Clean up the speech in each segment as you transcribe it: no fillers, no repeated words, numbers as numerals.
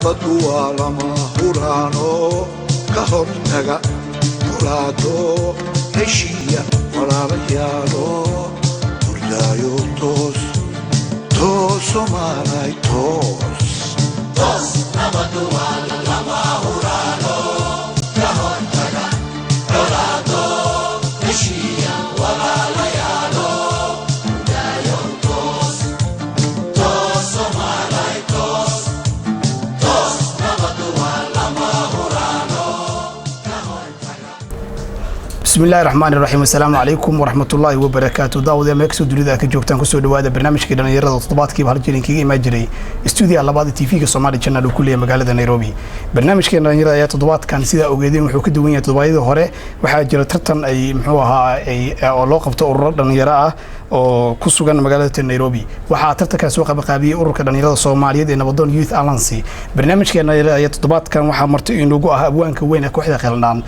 Badua lama hurano kahortaga kulaado heshiya walaalayaalo hurdaayo toos Soomaalay toos nabadua lama hurano kahortaga kulaado heshiya walaalayaalo hurdaayo toos Soomaalay بسم الله الرحمن الرحيم السلام عليكم ورحمة الله وبركاته داود مكسو دوليدا كجوكتان كسو دوادا برنامج كدان يرد الطبات بحال جيرين كيغي ماجري استوديو لباد تي في كسومالي channel كليه مغالada نيروبي برنامج كدان يرد ايا تضبات كان سيدا اوغيدين wuxuu ka duwan yahay toddobaadii hore waxa jira tartan ay muxuu ahaa ay oo loo qabto urur dhalinyaro ah oo ku sugan magaalada Nairobi waxa tartanka soo qabanqaabiyay ururka dhalinyarada Soomaaliyeed ee Nabadoon Youth Alliance barnaamijkeena ayaa toddobaadkan waxa marti inoogu ah abwaanka weyn ee kooxda Qeeldaan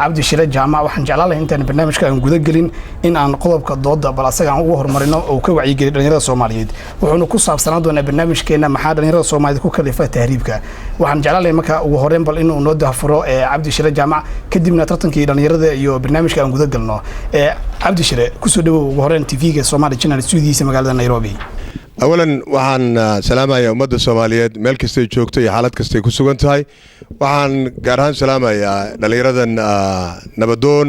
cabdi shire jaamac waxaan jeclahay intaan barnaamijka aan guda galin in aan qodobka dooda bal asaga aan ugu hormarino oo ka wacyi gelin dhalinyarada Soomaaliyeed wuxuuna ku saabsanaa doonaa barnaamijkeena maxaa dhalinyarada Soomaaliyeed ku kalifa tahriibka waxaan jeclahay marka ugu horeen bal inuu noo dahfuro cabdi shire jaamac kadibna tartankii dhalinyarada iyo barnaamijka aan guda galno cabdi shire ku soo dhawow ugu horeen TV-ga Somali Channel studiyiisa magaalada Nairobi أولاً وحن سلامة يا أمد الصوماليات ملك استي جوكتو يا حالات كستي كسوغن تاي وحن قارهان سلامة يا دليردن نبدون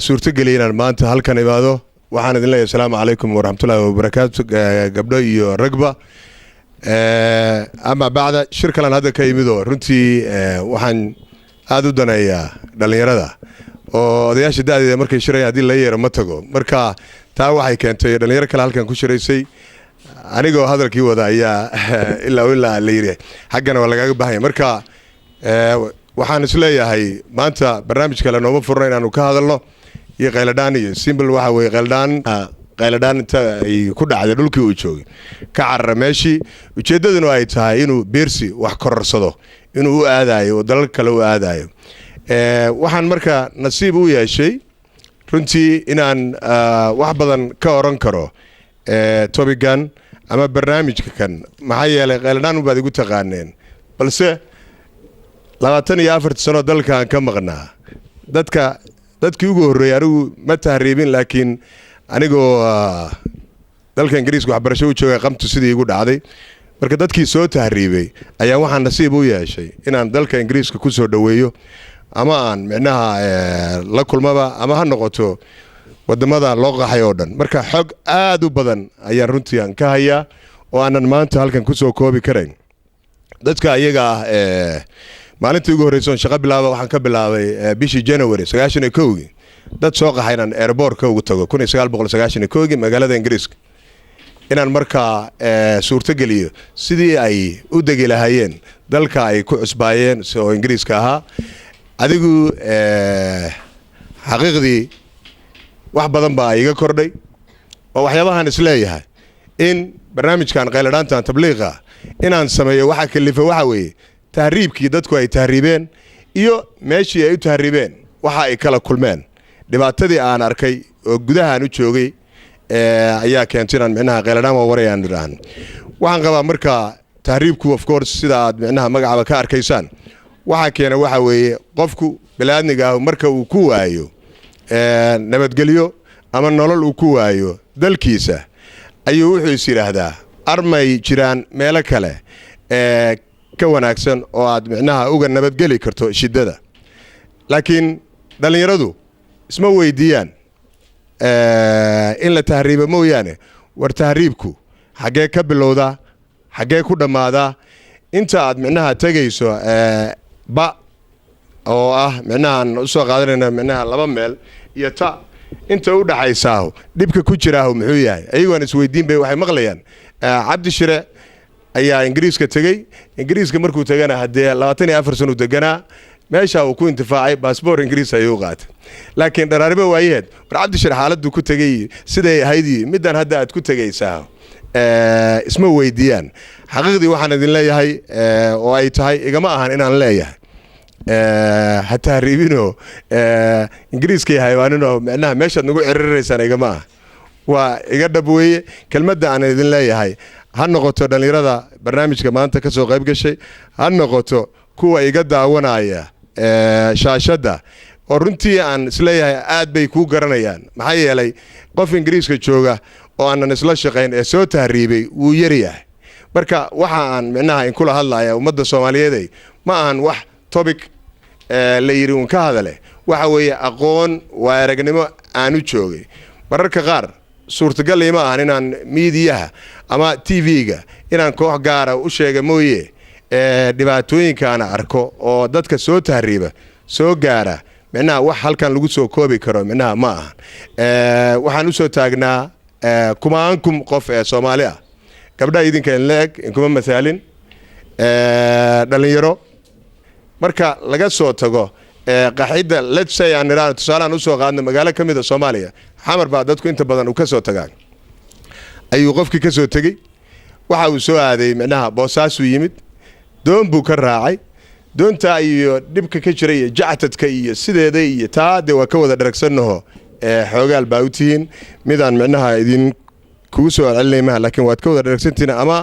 سورتي قلينا المانت هالكان إبادو وحن إذن الله السلام عليكم ورحمة الله وبركاته قبلو يو رقبة أما بعد شركة لان هذا كيميدو رنتي وحن هادو دانا يا دليردا odayaasha daadida markay shirayaan hadii la yeero ma tago marka taa waxay keentay dhalinyaro kale halkan ku shiraysay anigoo hadalkii wada ayaa ilaa la yiri xaqana waa laga baahan marka waxaan isleeyahay maanta barnaamij kale nooma furno inaanu ka hadalno iyo Qeeldaan iyo simple waxa way Qeeldaan inta ay ku dhacday dhulkii uu joogay ka carra meeshii ujeedaduna ay tahay inuu beersi wax kororsado inuu u aadayo dalal kale u aadayo waxaan marka nasiib u yeeshay runtii inaan wax badan ka oran karo topican ama barnaamijka kan maxaa yeelay Qeeldaan u baad igu taqaaneen balse 24 sano dalkan ka maqnaa dadkii ugu horeeyay anigu ma tahriibin laakiin anigoo dalka Ingiriiska waxbarasho u joogay qamtu sidii igu dhacday marka dadkii soo tahriibay ayaa waxaan nasiib u yeeshay inaan dalka Ingiriiska ku soo dhaweeyo ama aan micnaha la kulmaba ama ha noqoto wadamada loo qaxay oo dhan marka xog aad u badan ayaa runtii aan ka hayaa oo aanan maanta halkan ku soo koobi karayn dadka ayaga maalintii ugu horreysay shaqo bilaaba waxaan ka bilaabay bishii January 91 dad soo qaxaynan airport ka ugu tago 1991 magaalada Ingiriiska inaan marka suurto geliyo sidii ay u degi lahaayeen dalka ay ku cusbaayeen oo Ingiriiska ahaa adigu xaqiiqdii wax badan baa iga kordhay oo waxyaabahan isleeyahay in barnaamijkan Qeeldaan tabliiqa inaan sameeyo waxa kalifa waxa weeye tahriibkii dadku ay tahriibeen iyo meeshii ay u tahriibeen waxa ay kala kulmeen dhibaatadii aan arkay oo gudahaan u joogay ayaa keentay inaan micnaha Qeeldaan warayaan diraan waxaan qabaa marka tahriibku of course sida aad micnaha magacaaba ka arkaysaan waxa keena waxa weeye qofku bilaadniga marka uu ku waayo nabadgelyo ama nolol uu ku waayo dalkiisa ayuu wuxuu is yiraahdaa armay jiraan meelo kale ka wanaagsan oo aad micnaha uga nabadgeli karto shidada laakiin dhalinyaradu isma weydiiyaan in la tahriibo mooyaane war tahriibku xagee ka bilowda xagee ku dhamaada inta aad micnaha tagayso ba oo ah micnaha u soo qaadanayna micnaha laba meel iyo ta inta u dhaxaysaa dibka ku jira muxuu yahay ayagoon isweydiin bay waxay maqlayaan cabdi shire ayaa Ingiriiska tagay Ingiriiska markuu tagana hadee 24 sano deganaa meesha uu ku intifaacay passport Ingiriis ayuu qaatay laakiin dharaariba waayeed war cabdi shire xaaladdu ku tagay siday ahaydii midaan hadda aad ku tagaysaa isma weydiiyaan xaqiiqdii waxaan idin leeyahay oo ay tahay igama ahan inaan leeyahay hatta riibino Ingiriiska haywaanino macnaha meesha nagu ciriraysaan igama waa iga dhabweeye kelmadda aan idin leeyahay ha noqoto dhalinyarada barnaamijka maanta ka soo qayb gashay ha noqoto kuwa iga daawanaya shaashadda oo runtii aan isleeyahay aad bay kuu garanayaan maxaa yeelay qof ingiriiska jooga oo aanan isla shaqayn ee soo tahriibay wuu yaryahay marka waxa aan micnaha in kula hadlaya ummadda Soomaaliyeed ma ahan wax topic la yiri un ka hadale waxa weeye aqoon waa aragnimo aan u joogay mararka qaar suurtagal ima ahan inaan miidiyaha ama TV-ga inaan koox gaara u sheega mooyee dhibaatooyinka aan arko oo dadka soo tahriiba soo gaara micnaha wax halkan lagu soo koobi karo micnaha ma ahan waxaan u soo taagnaa kumaankum qof ee Soomaali ah gabdhaha idinka in leeg in kuma masaalin dhalinyaro marka laga soo tago qaxida let's say aan niraan tusaalaan u soo qaadno magaalo kamid ah Soomaaliya xamar baa dadku inta badan u ka soo tagaan ayuu qofkii ka soo tagay waxa uu soo aaday micnaha Boosaasu yimid doon buu ka raacay doonta iyo dibka ka jiray iyo jactadka iyo sideeda iyo taade waa ka wada dharagsannaho xoogaal baa u tihiin midaan micnaha idin kugu soo celinayma laakiin waad ka wada dharagsantiin ama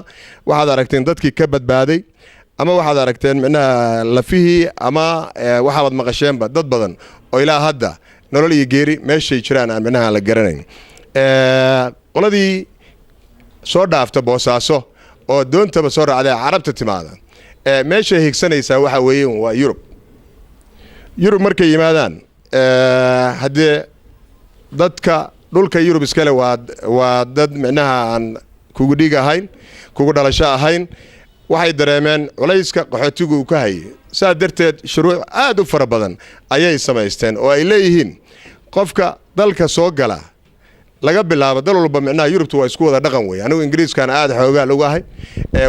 waxaad aragteen dadkii ka badbaaday ama waxaad aragteen micnaha lafihii ama waxaad maqasheenba dad badan oo ilaa hadda nolol iyo geeri meeshay jiraan aan micnaha la garanayn qoladii soo dhaafta Boosaaso oo doontaba soo raacday carabta timaada meeshay higsanaysaa waxa weeye waa Yurub markay yimaadaan hadee dadka dhulka Yurub iskale waa dad micnaha aan kugu dhig ahayn kugu dhalasho ahayn waxay dareemeen culayska qaxootigu ka hayay saa darteed shuruuc aad u fara badan ayay samaysteen oo ay leeyihiin qofka dalka soo gala laga bilaabo dal walba micnaha Yurubtu waa isku wada dhaqan weey anigu Ingiriiskan aad xoogaa lagu ahay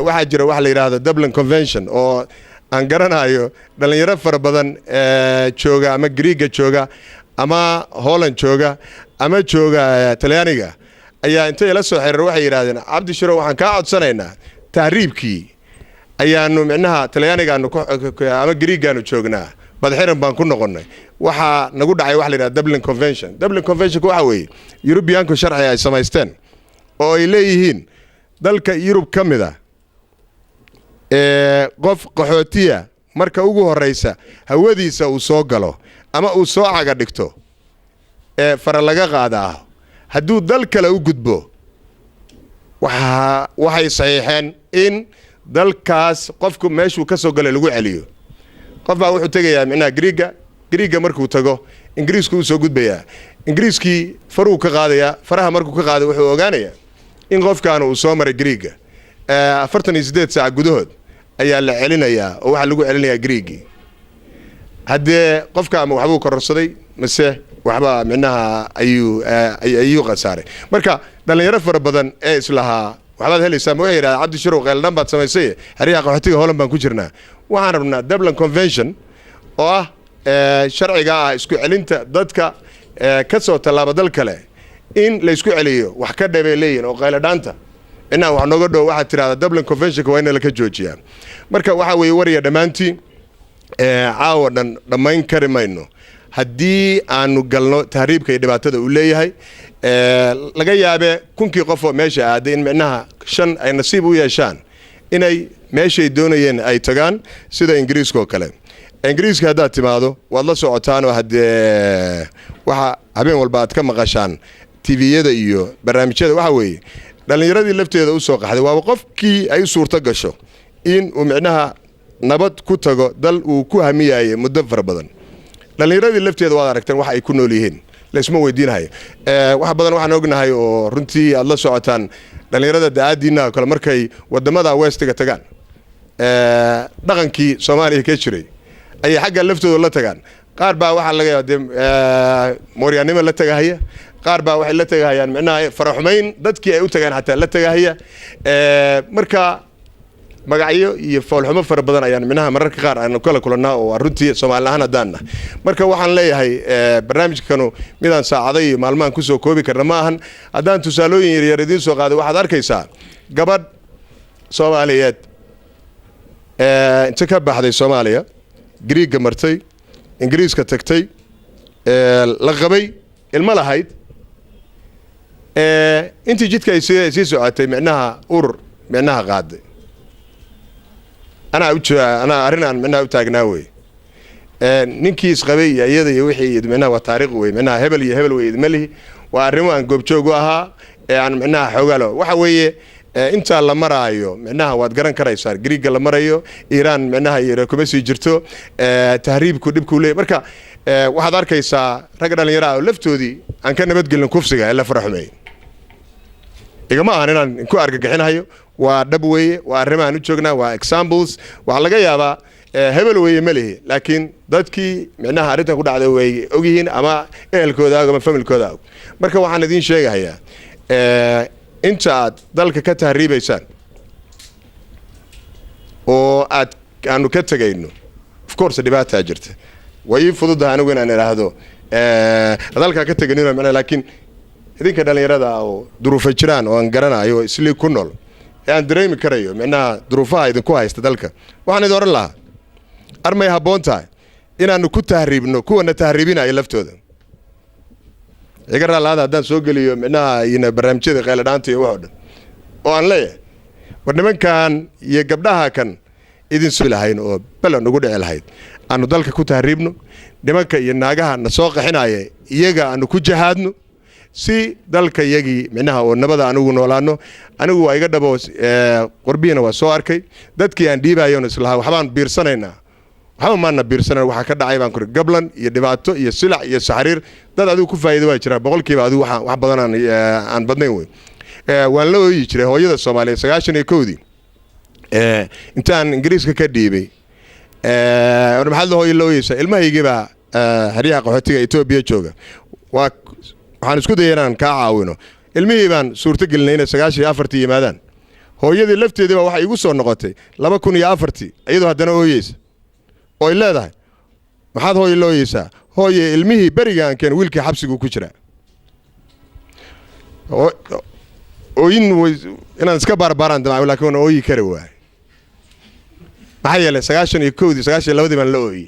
waxa jira wax la yiraahdo Dublin Convention oo aan garanayo dhalinyaro fara badan jooga ama Greega jooga ama Holland jooga ama jooga Talyaaniga ayaa intay la soo xiriir waxay yiraahdeen Cabdi Shiro waxaan ka codsanaynaa tahriibkii ayaanu micnaha Talyaaniga ama Greegaanu joognaa badxiran baan ku noqonay waxa nagu dhacay wax la yiraahdo Dublin Convention waxa weeye Europeanku sharci ay samaysteen oo ay leeyihiin dalka Yurub kamida qof qaxootiya marka ugu horeysa hawadiisa uu soo galo ama uu soo caga dhigto fara laga qaadaa hadduu dal kale u gudbo waxay saxiixeen in dalkaas qofku meeshuu ka soo galay lagu celiyo qof baa wuxuu tagayaa micnaha Greega markuu tago Ingiriisku uu soo gudbayaa Ingiriiskii faruu ka qaadaya faraha markuu ka qaado wuxuu ogaanayaa in qofkaan uu soo maray Greega 48 saac gudahood ayaa la celinayaa oo waxa lagu celinayaa Greegi hadee qofka ama waxbuu kororsaday mise waxba micnaha ayuu qasaaray marka dhalinyaro fara badan ee islaha waxaad helaysaa ma yiraahdo Cabdi Shiro qeeldhan baad samaysay xariiqa qaxootiga Holland baan ku jirnaa waxaan rabnaa Dublin Convention oo ah sharciga ah isku celinta dadka ka soo talaaba dal kale in la isku celiyo wax ka dhabeeleeyeen oo qeeldhanta inaa wax nooga dhow waxa tiraahdo Dublin Convention waa in la ka joojiyaa marka waxa weeye wariya dhamaantii caawa dhamayn kari mayno haddii aanu galno tahriibka iyo dhibaatada uu leeyahay laga yaabe kunkii qof oo meesha aaday in micnaha 5 ay nasiib u yeeshaan inay meeshay doonayeen ay tagaan sida Ingiriiska oo kale Ingiriiska hadda timaado waad la socotaan oo hadee waxa habeen walba aad ka maqashaan TV-yada iyo barnaamijyada waxa weeye dhalinyaradii lafteeda u soo qaxday waa qofkii ay suurto gasho in uu micnaha nabad ku tago dal uu ku hamiyay muddo fara badan dhalinyaradii lafteeda waad aragteen wax ay ku nool yihiin la isma weydiinayo wax badan waxaan ognahay oo runtii aad la socotaan dhalinyarada daadiina kale markay wadamada westiga tagaan dhaqankii Soomaaliya ka jiray ay xagga laftooda la tagaan qaar baa waxa laga yaabaa mooryaanimo la tagahaya qaar baa waxay la tagahayaan micnaha faraxumeyn dadkii ay u tagaan xataa la tagahaya marka magacyo iyo foolxumo fara badan ayaan micnaha mararka qaar aan kala kulanaa oo runtii Soomaaliland hadana marka waxaan leeyahay barnaamijkanu midaan saacado iyo maalmahan ku soo koobi karna ma ahan hadaan tusaalooyin yar idin soo qaado waxaad arkaysaa gabadh Soomaaliyeed inta ka baxday Soomaaliya Greega martay Ingiriiska tagtay la qabay ilma lahayd intii jidka ay sii socotay micnaha urur micnaha qaaday anaa arrin aan micnaha u taagnaa wey ninkii isqabay iyo iyada iyo wixii micnaha waa taariikh wey micnaha hebel iyo hebel wey idma lihi waa arrimo aan goobjoog u ahaa ee aan micnaha xoogaalo waxa weeye inta la maraayo micnaha waad garan karaysaa Greega la marayo Iran micnaha iyo kuma sii jirto tahriibku dhibku leeyahay marka waxaad arkaysaa rag dhalinyaro ah laftoodii aan ka nabadgelin kufsiga ee la faraxmay igama ahan inaan ku argagixinayo waa dhab weeye waa arrimo aan u joognaa waa examples waxa laga yaabaa hebel weeye ma lihi laakiin dadkii micnaha arrintan ku dhacday way ogyihiin ama ehelkooda ama familkooda marka waxaan idin sheegayaa inta aad dalka ka tahriibaysaan oo aanu ka tagayno of course dhibaato jirta way fududahay anigu inaan iraahdo dalka ka tagayno macna laakiin idinka dhalinyarada oo duruufo jiraan oo aan garanayo isli ku nool aan dareemi karayo macnaha duruufaha idinku haysta dalka waxaan idin oran lahaa armay haboontahay inaanu ku tahriibno kuwana tahriibinaya laftooda iga raalaada haddaan soo geliyo micnaha ina barnaamijyada qayladhaanta iyo waxoo dhan oo aan leeyahay war nimankan iyo gabdhaha kan idin soo lahayn oo balan ugu dhici lahayd aanu dalka ku tahriibno nimanka iyo naagaha na soo qaxinaya iyaga aanu ku jahaadno si dalka iyagii micnaha oo nabada anigu noolaano anigu waa iga dhabo qorbiina waa soo arkay dadkii aan dhiibayo islaha waxbaan biirsanaynaa waxba maana biirsanan waxa ka dhacay baan ku gablan iyo dhibaato iyo silac iyo saxariir dad adigu ku faa'iido waa jira boqolkiiba adigu wax badan aan badnayn way waan la ooyi jiray hooyada Soomaaliyeed 91dii intaan Ingiriiska ka dhiibay maxaa hooyo la ooyaysa ilmahaygiiba hariyaha qaxootiga Itoobiya jooga waxaan isku dayay inaan ka caawino ilmihii baan suurto gelinay inay 94 yimaadaan hooyadii lafteedii waxa igu soo noqotay 2004 iyadoo haddana ooyaysa oo leedahay maxaad hooyo looyaysaa hooyo ilmihii barigaan keen wiilkii xabsigu ku jira oo inaan iska barbaaraan damay laakiin oo ooyi kare waay maxay yeelay 92 baan la ooyay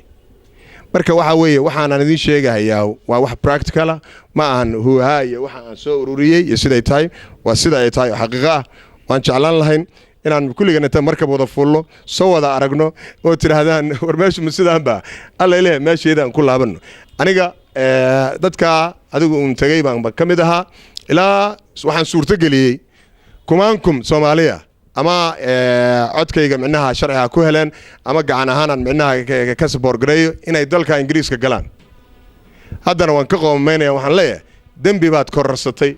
marka waxa weeye waxaan idin sheegayaa waa wax practical ma ahan huuha iyo waxa aan soo ururiyay iyo siday tahay waa sida ay tahay xaqiiqo ah waan jeclaan lahayn inaan kulligan inta markab wada fullo soo wada aragno oo tiraahdaan war meeshu sidaan ba alla ilaahay meesheedaan ku laabano aniga dadka adigu tagay baan ka mid ahaa ilaa waxaan suurto geliyay kumaankum Soomaaliya ama codkayga micnaha sharciga ku heleen ama gacan ahaan micnaha ka support gareeyo inay dalka Ingiriiska galaan haddana waan ka qoomaynaya waxaan leeyahay dambi baad korarsatay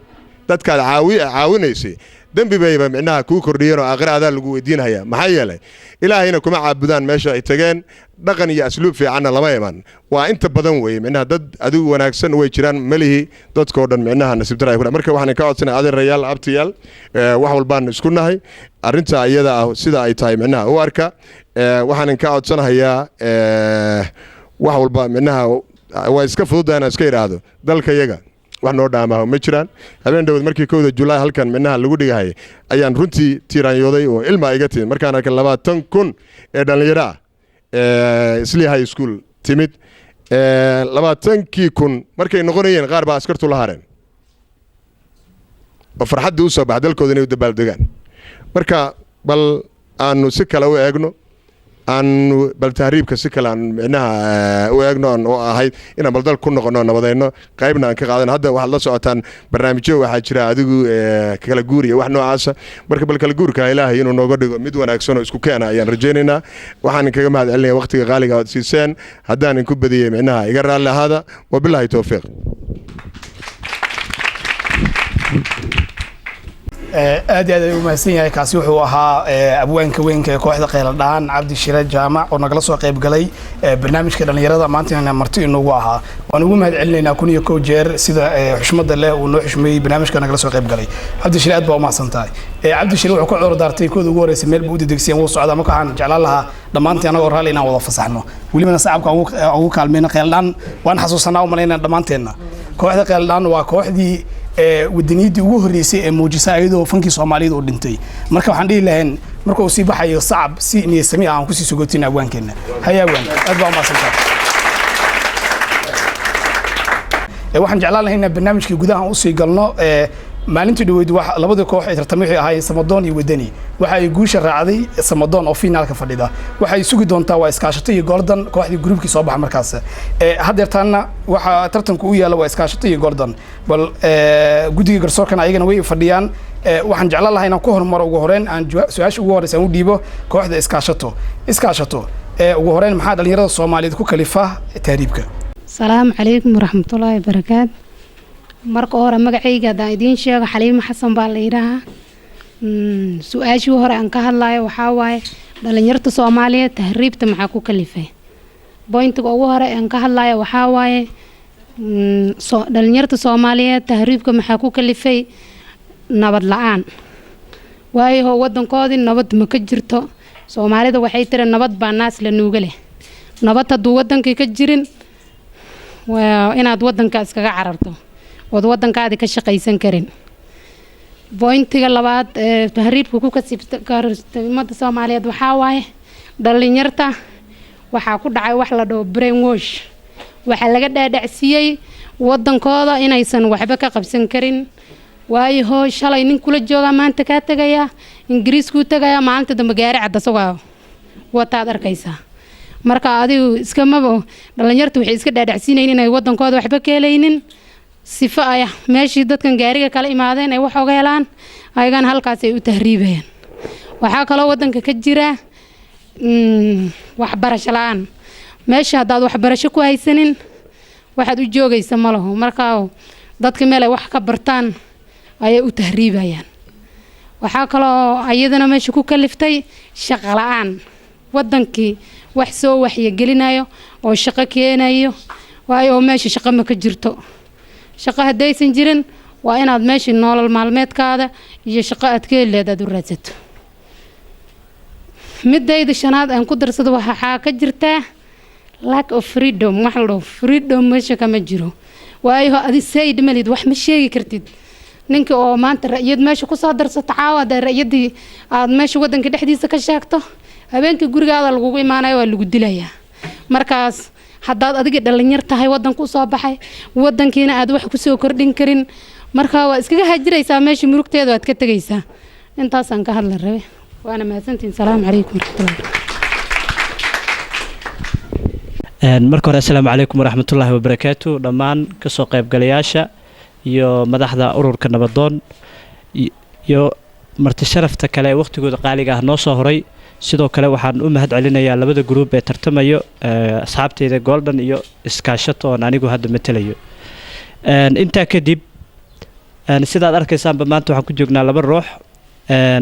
dadka caawinaysay dambi bayba micnaha ku kordhiyeen oo aakhirada lagu weydiinaya maxay yeelay ilaahayna kuma caabudaan meesha ay tageen dhaqan iyo asluub fiican lama iman waa inta badan way micnaha dad adigu wanaagsan way jiraan malihi dadkoo dhan micnaha nasiib daray marka waxaan ka codsanay adeerayaal abtiyaal wax walbaan isku nahay arinta ayada ah sida ay tahay micnaha u arka waxaan ka codsanayaa wax walba micnaha waa iska fududaan iska yiraahdo dalka yaga wax noo dhaamaha ma jiraan habeen dhawad markii 1 July halkan micnaha lagu dhigahay ayaan runtii tiiraanyooday oo ilma iga timid markaan arkay 20,000 ee dhalinyaro isli high school timid 20,000 markay noqonayeen qaar baa askartu la hareen oo farxadda u soo baxday dalkooda inay u dabaaldegaan marka bal aanu si kale u eegno aan bal tahriibka si kale aan micnaha u eegno oo ahayd inaan bal dal ku noqono nabadayno qaybna aan ka qaadano hadda waxaad la socotaan barnaamijyo waxaa jira adigu kala guuriya wax noocaas marka bal kala guurka ilaahay inuu nooga dhigo mid wanaagsan oo isku keena ayaan rajaynaynaa waxaan kaga mahad celinayaa waqtiga qaaliga aad siiseen haddaan ku badiyay micnaha iga raali lahaada wabillahi tawfiiq aad iyo aad ayuu mahadsan yahay kaasi wuxuu ahaa abwaanka weynka ee kooxda qayladhaan Cabdi Shire Jaamac oo nagala soo qayb galay barnaamijka dhalinyarada maanta marti inoogu ahaa waan ugu mahad celinaynaa 1 jeer sida xushmada leh uu noo xushmeeyay barnaamijka nagala soo qayb galay Cabdi Shire aad baa u mahadsantahay Cabdi Shire wuxuu ku cudur daartay kooda ugu horeysay meel buu u degsiyan wuu socdaa marka aan jeclaan lahaa dhamaantii anaga raali inaan wada fasaxno waliba sacabka ugu kaalmeena qayladhaan waan xasuusanaa u maleynaa dhamaanteena kooxda qayladhaan waa kooxdii wadaniidii ugu horeysay ee muujisay ayadoo fankii Soomaaliyeed oo dhintay marka waxaan dhihi lahayn marka uu sii baxayo sacab si niyasami aan ku sii sugootina abwaankeena hayawaan aad baa u mahadsantahay waxaan jeclaan lahayn barnaamijkii gudaha u sii galno maalintii dhaweyd wax labada koox ay tartamay waxay ahaayeen Samadoon iyo Wadani waxa ay guusha raacday Samadoon oo finaalka fadhida waxay sugi doontaa waa iskaashato iyo Golden kooxdii groupkii soo baxay markaas hadeertaana waxa tartanku u yaala waa iskaashato iyo Golden bal gudiga garsoorkan ayagana way fadhiyaan waxaan jeclaan lahaa inaan ku hormaro ugu horeen aan su'aasha ugu horeysa u dhiibo kooxda iskaashato ugu horeen maxaa dhalinyarada Soomaaliyeed ku kalifa tahriibka السلام عليكم ورحمة الله وبركاته marka hore magacayga hadaan idiin sheego Xaliimo Xasan baa la yiraahdaa su'aashii hore aan ka hadlayo waxa waaye dhalinyarada Soomaaliyeed tahriibta maxaa ku kalifay pointiga ugu hore aan ka hadlayo waxa waaye dhalinyarada Soomaaliyeed tahriibka maxaa ku kalifay nabad la'aan waayo wadankoodii nabad ma ka jirto Soomaalida waxay tiri nabad baa naas la nuuga leh nabad haduu wadankii ka jirin waa inaad wadanka iskaga cararto wadankaadi ka shaqaysan karin pointiga labaad tahriibku ku kasibta Soomaaliyeed waxa waaye dhalinyarta waxa ku dhacay wax la dhaho brainwash waxa laga dhaadhacsiyay wadankooda inaysan waxba ka qabsan karin waayo shalay nin kula jooga maanta ka tagaya Ingiriisku tagaya maanta dambe gaari cad asagoo wataad arkaysa marka adigu iska mabo dhalinyartu waxay iska dhaadhacsiinayeen inay wadankooda waxba ka helaynin sifa ay meeshii dadkan gaariga kala imaadeen ay wax uga helaan ayagan halkaas ay u tahriibayaan waxa kale wadanka ka jira wax barasho la'aan meesha hadaad wax barasho ku haysanin waxaad u joogaysa ma laho marka dadka meel ay wax ka bartaan ay u tahriibayaan waxa kale ayadana meesha ku kaliftay shaqo la'aan wadankii wax soo waxye gelinayo oo shaqo keenayo waayo meesha shaqo ma ka jirto shaqo hadaysan jirin waa inaad meesha nolol maalmeedkaada iyo shaqo aad ka leedahay u raadsato midayda shanaad aan ku darsado waxa ka jirta lack of freedom wax loo freedom meesha kama jiro waayo adi sayd malid wax ma sheegi kartid ninka oo maanta ra'yad meesha ku soo darsato caawada ra'yadii aad meesha wadanka dhexdiisa ka sheegto habeenkii gurigaada lagu imaanayo waa lagu dilayaa markaas hadaad adiga dhalinyar tahay wadanku soo baxay wadankiina aad wax ku soo kordhin karin marka waa iskaga hajiraysaa meesha murugteeda aad ka tagaysaa intaas aan ka hadla rabay waana mahadsantiin salaamu calaykum waraxmatullaahi marka hore assalaamu calaykum waraxmatullaahi wabarakaatu dhammaan ka soo qaybgalayaasha iyo madaxda ururka Nabadoon iyo marti sharafta kale waqtigooda qaaliga ah noo soo horay sidoo kale waxaan u mahad celinayaa labada group ee tartamayo asxaabteeda Golden iyo iskaashato oo anigu hadda matalayo inta kadib sidaad arkaysaan maanta waxaan ku joognaa laba ruux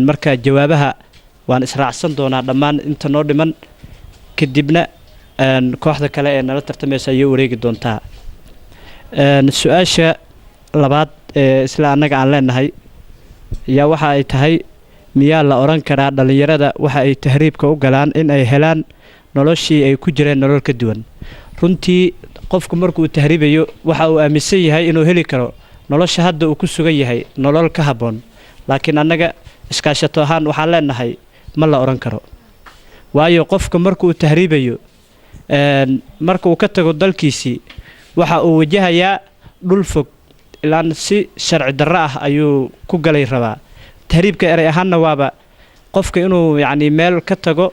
marka jawaabaha waan israacsan doonaa dhammaan inta noo dhiman kadibna kooxda kale ee nala tartamaysa ay wareegi doontaa su'aasha labaad isla anaga aan leenahay yaa waxa ay tahay miyaa la oran karaa dhalinyarada waxa ay tahriibka u galaan in ay helaan noloshii ay ku jireen nolol ka duwan runtii qofku markuu tahriibayo waxa uu aaminsan yahay inuu heli karo nolosha hadda uu ku sugan yahay nolol ka haboon laakiin anaga iskaashato ahaan waxaan leenahay ma la oran karo waayo qofka markuu tahriibayo markuu ka tago dalkiisii waxa uu wajahayaa dhul fog ilaan si sharci darro ah ayuu ku galay rabaa tahriibka eray ahaanna waaba qofka inuu yacni meel ka tago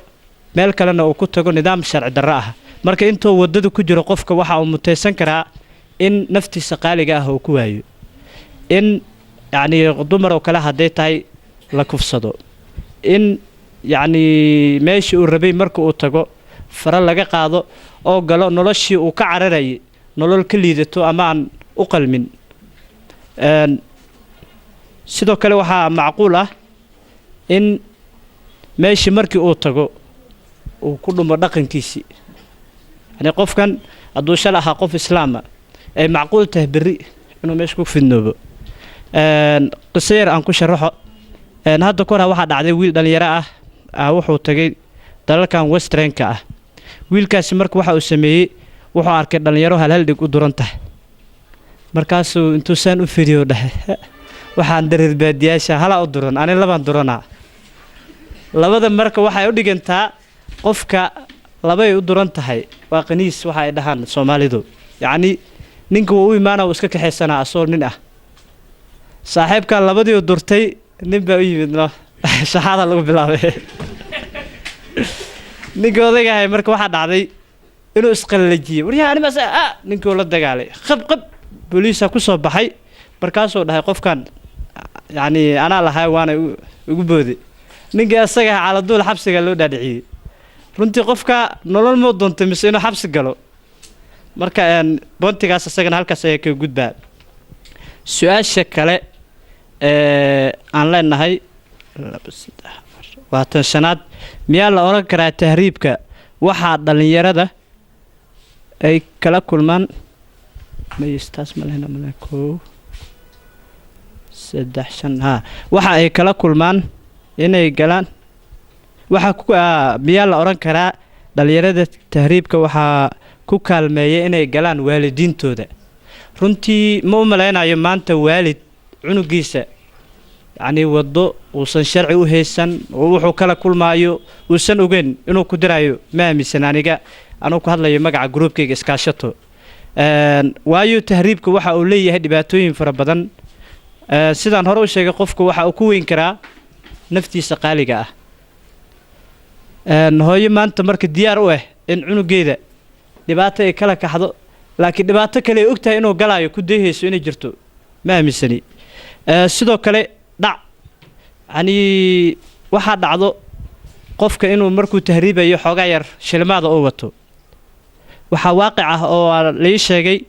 meel kalena uu ku tago nidaam sharci darro ah marka intuu wadada ku jiro qofka waxa uu muteysan karaa in naftiisa qaaliga ah uu ku waayo in yacni dumar oo kale haday tahay la kufsado in yacni meeshii uu rabay marka uu tago fara laga qaado oo galo noloshii uu ka cararayay nolol ka liidato ama aan u qalmin sidoo kale waxaa macquul ah in meeshii markii uu tago uu ku dhumo dhaqankiisii yani qofkan hadduu shal ahaa qof islaama ay macquul tahay berri inuu meesha ku fidnoobo qiso yar aan ku sharaxo hadda kor waxaa dhacday wiil dhalinyaro ah wuxuu tagay dalalkan westernka ah wiilkaasi marka waxa uu sameeyey wuxuu arkay dhalinyaro hal dhig u duran tahay markaasuu intuu saan u fidiyo dhahay waxaan dareer baadiyaasha hala u duran ani labaan duranaa labada marka waxay u dhigantaa qofka labay u duran tahay waa qaniis waxa ay dhahaan Soomaalidu yacni ninka uu iimaana uu iska kaxeysana asoo nin ah saaxiibka labadii durtay nin baa u yimid no shaxada lagu bilaabay ninka odayga ahay marka waxaa dhacday inuu isqallajiyay waryaa animaas ninkii la dagaalay qab booliisa ku soo baxay markaasuu dhahay qofkan yani anaa lahay waana ugu booday ninkii asaga xaaladuul xabsiga loo dhaadhiciyay runtii qofka nolol ma doonto mise inuu xabsi galo marka boontigaas asagana halkaas ayaa ka gudbaa su-aasha kale aan leenahay waa tan shanaad miyaa la oran karaa tahriibka waxaa dhalinyarada ay kala kulmaan maystaas malena malako 3 5 waxa ay kala kulmaan inay galaan waxa ku miyaa la oran karaa dhalinyarada tahriibka waxaa ku kaalmeeyay inay galaan waalidiintooda runtii ma u maleynayo maanta waalid cunugiisa يعني وضو وصن شرعي وهيسن ووحو كلا كل مايو وصن وجن إنه كدرايو ما مثلا أنا كهذا يمجع جروب كي إسكاشته وايو تهريب كوحة أولية هدي باتوين فربضن سيدان هروش شيء قفك وحة أكوين كرا نفتي سقالجة هاي ما أنت مركز ديار وه إن عنو جيدة دبعته كلا كحضو لكن دبعته كلا أكتر إنه جلايو كده سويني جرتو ما مثلي سيدو كلا dhac yani waxa dhacdo qofka inuu markuu tahriibayo xoga yar shilmaada oo wato waxa waaqic ah oo la sheegay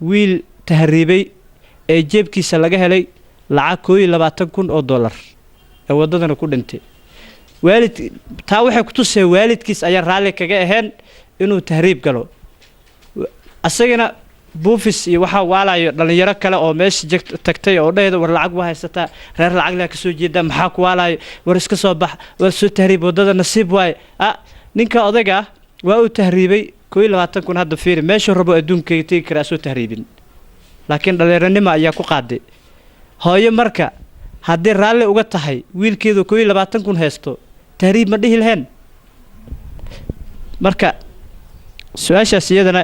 wiil tahriibay ee jeebkiisa laga helay lacag $22,000 ee wadadana ku dhintay waalid taa waxay ku tusay waalidkiis ayaa raali kaga ahayn inuu tahriib galo asagana buufis iyo waxa waalayo dhalinyaro kale oo meesha tagtay oo dheedo war lacag waa haysataa reer lacag la ka soo jeeda maxaa ku waalayo war iska soo bax war soo tahriib wadada nasiib waay ninka odayga waa uu tahriibay $22,000 hadda fiiri meesha rabo adduunka ay tagi karaa soo tahriibin laakiin dhalinyaranimo ayaa ku qaaday hooyo marka haddii raalli uga tahay wiilkeedu $22,000 haysto tahriib ma dhihi lahayn marka su-aashaas iyadana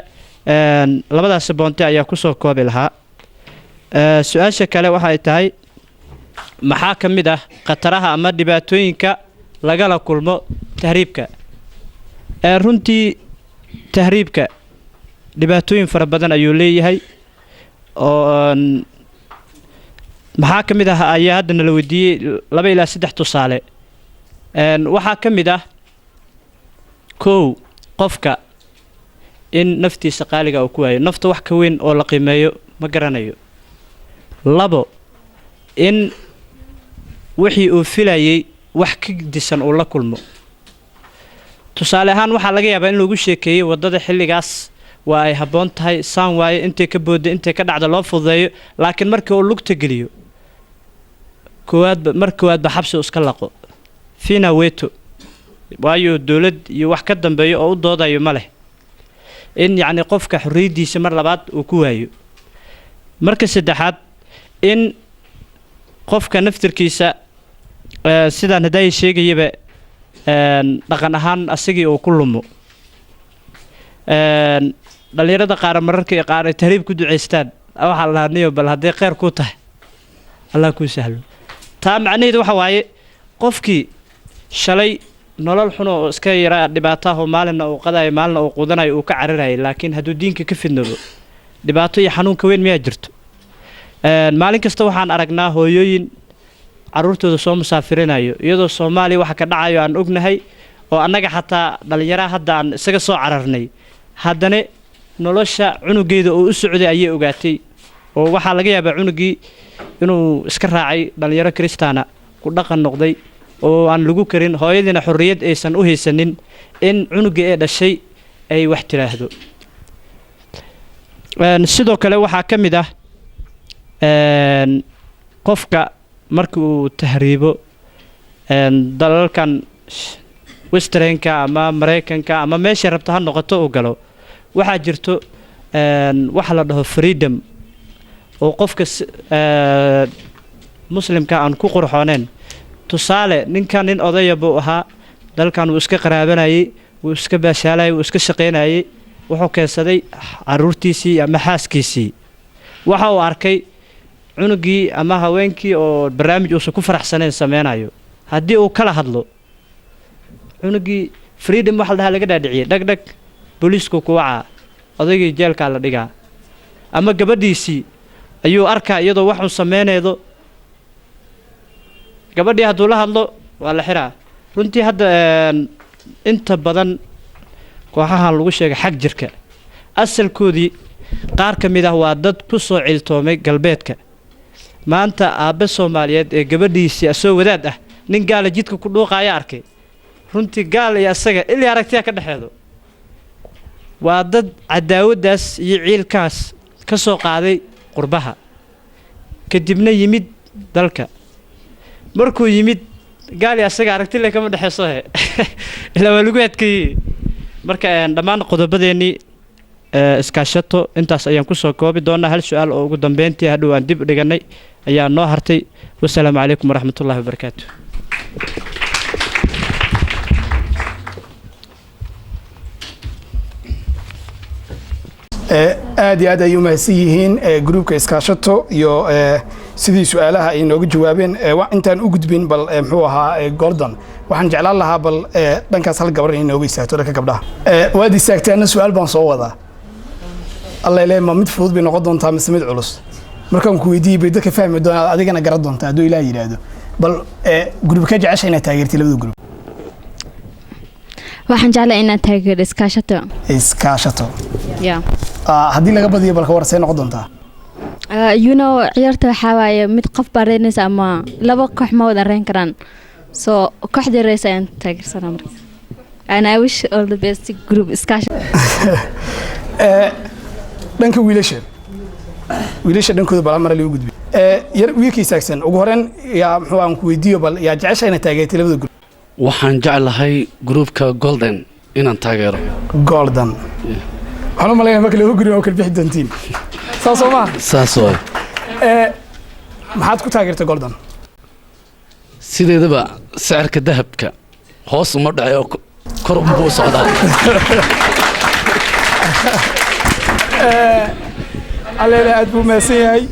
labadaas boonti ayaa ku soo koobi lahaa su-aasha kale waxa ay tahay maxaa ka mid ah qataraha ama dhibaatooyinka lagala kulmo tahriibka runtii tahriibka dhibaatooyin fara badan ayuu leeyahay oo maxaa ka mid ah ayaa hadda la weydiiyey 2 ilaa 3 tusaale waxaa ka mid ah kow qofka in naftiisa qaaliga uu ku waayo nafta wax ka weyn oo la qiimeeyo ma garanayo labo in wixii uu filayay wax ka disan oo la kulmo tusaale ahaan waxa laga yaabaa in lagu sheekeeyo wadada xilligaas waa ay haboon tahay saan waaye intee ka booday intee ka dhacda loo fududeeyo laakiin markii uu lugta geliyo koowaadba xabsi iska laqo fiina weeto waayo dawlad iyo wax ka dambeeyo oo u doodayo ma leh in yani qofka xorriyadiisa mar labaad uu ku waayo marka saddexaad in qofka naftirkiisa sidaan haday sheegayba dhaqan ahaan asagii uu ku lumo dhalinyarada qaar mararka qaar tahriib ku duceystaan waxa la hadniyo bal haday qeyr ku tahay Allah ku sahlo taa macnaheedu waxa waaye qofkii shalay nolol xun oo iska yara dhibaato maalina uu qadaay maalina uu qudanayo uu ka cariray laakiin haduu diinka ka fidnado dhibaato iyo xanuun ka weyn miyaa jirto maalin kasta waxaan aragnaa hooyooyin caruurtooda soo musaafirinayo iyadoo Soomaaliya waxa ka dhacayo aan ognahay oo annaga xataa dhalinyarada hadda aan isaga soo cararnay haddana nolosha cunugeeda oo u socday ayay ogaatay oo waxa laga yaabaa cunugii inuu iska raacay dhalinyaro Kristaana ku dhaqan noqday oo aan lagu karin hooyadina xorriyad aysan u haysanin in cunuga ee dhashay ay wax tiraahdo sidoo kale waxa ka mid ah qofka markuu tahriibo dalalkan westernka ama Mareykanka ama meesha rabta ha noqoto oo galo waxa jirto waxa la dhaho freedom oo qofka muslimka aan ku qurxooneen tusaale ninkan nin odaya buu ahaa dalkan uu iska qaraabanayay uu iska baashaalay uu iska shaqeynayay wuxuu keensaday caruurtiisii ama xaaskiisii waxa uu arkay cunugii ama haweenkii oo barnaamij uusan ku faraxsanayn sameynayo haddii uu kala hadlo cunugii freedom waxa la dhahaa laga dhaadhiciyay dhagdhag booliisku ku wacaa odaygii jeelkaa la dhigaa ama gabadhiisii ayuu arkaa iyadoo wax uu sameynaydo gabadhii hadduu la hadlo waa la xiraa runtii hadda inta badan kooxahan lagu sheegay xag jirka asalkoodii qaar ka mid ah waa dad ku soo ciltoomay galbeedka maanta aabbe Soomaaliyeed ee gabadhiisii soo wadaad ah nin gaala jidka ku dhuuqaya arkay runtii gaal iyo asaga ilaa aragtiya ka dhaxeedo waa dad cadaawadaas iyo ciilkaas ka soo qaaday qurbaha kadibna yimid dalka markuu yimid gaal iyo asaga aragti le kama dhaxeeso ilaa waa lagu adkeeyay marka dhammaan qodobadeennii iskaashato intaas ayaan ku soo koobi doonaa hal su'aal oo ugu dambeyntii hadhow aan dib dhiganay ayaa noo hartay wassalaamu calaykum waraxmatullaahi wabarakaatuh aad iyo aad ay u mahadsan yihiin groupka iskaashato iyo sidii su'aalaha ay nooga jawaabeen intaan u gudbin bal muxuu ahaa Gordon waxaan jeclaan lahaa bal dhankaas hal gabar inay nooga istaagto dhanka gabdhaha waad istaagtaana su'aal baan soo wadaa الله إلهي ما متفوض بنقضون تام سميد علوس مركم كويدي بدك فهم دون أدينا قردون تادو إلى يرادو بل جروب كاجي عشان تاجرتي لبدو جروب waxaan jeclaa inaad taageero iskaashato yeah hadii laga badiyo balka warsay noqon doontaa you know ciyaarta waxa waaye mid qof bareynaysa ama laba koox ma wada reyn karaan so kooxda reeysa aan taageersana markaa and I wish all the best group iskaashato dhanka wiilasha dhankooda bal mar loo gudbi yar wiilkii saagsan ugu horeen yaa muxuu aan ku weydiiyo bal yaa jeceshay inaad taageerto labada group waxaan jeclahay groupka Golden inaan taageero Golden waxaan u maleeyaa marka loo guriyo oo kala bixi doontiin saas oo maxaad ku taageertay Golden sideedaba sicirka dahabka hoos uma dhacayo kor u buu socdaa على أدب مسيحي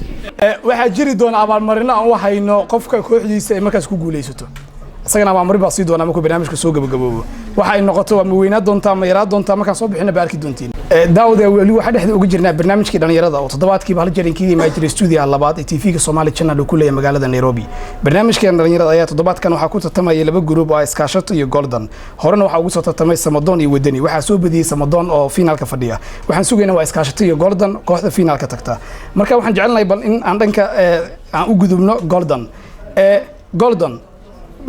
وحجري دون أبان مرنا وحينو قفك كوحديس مركز كوجوليسته سجنا مع مربع صيد وأنا مكو برنامج كسوق بجبوه وحين نقطة وموينات دون تام يراد دون تام كان صبح إحنا بارك دونتين داود ولي واحد إحنا وجرنا برنامج كده يراد وتضبط كي بهالجرين كذي ما يجري استوديو على بعض تيفيك الصومالي channel وكل مجال نيروبي برنامج كده يراد أيات تضبط كانوا حكوت التما يلبق جروب إسكاشات يجولدن هرنا وحوجت التما سمدون يودني وحاسوب بدي سمدون أو فينال كفردية وحنسوقنا وإسكاشات يجولدن قاعدة فينال كتكتا مركب وحنجعلنا يبل إن عندك وجودنا جولدن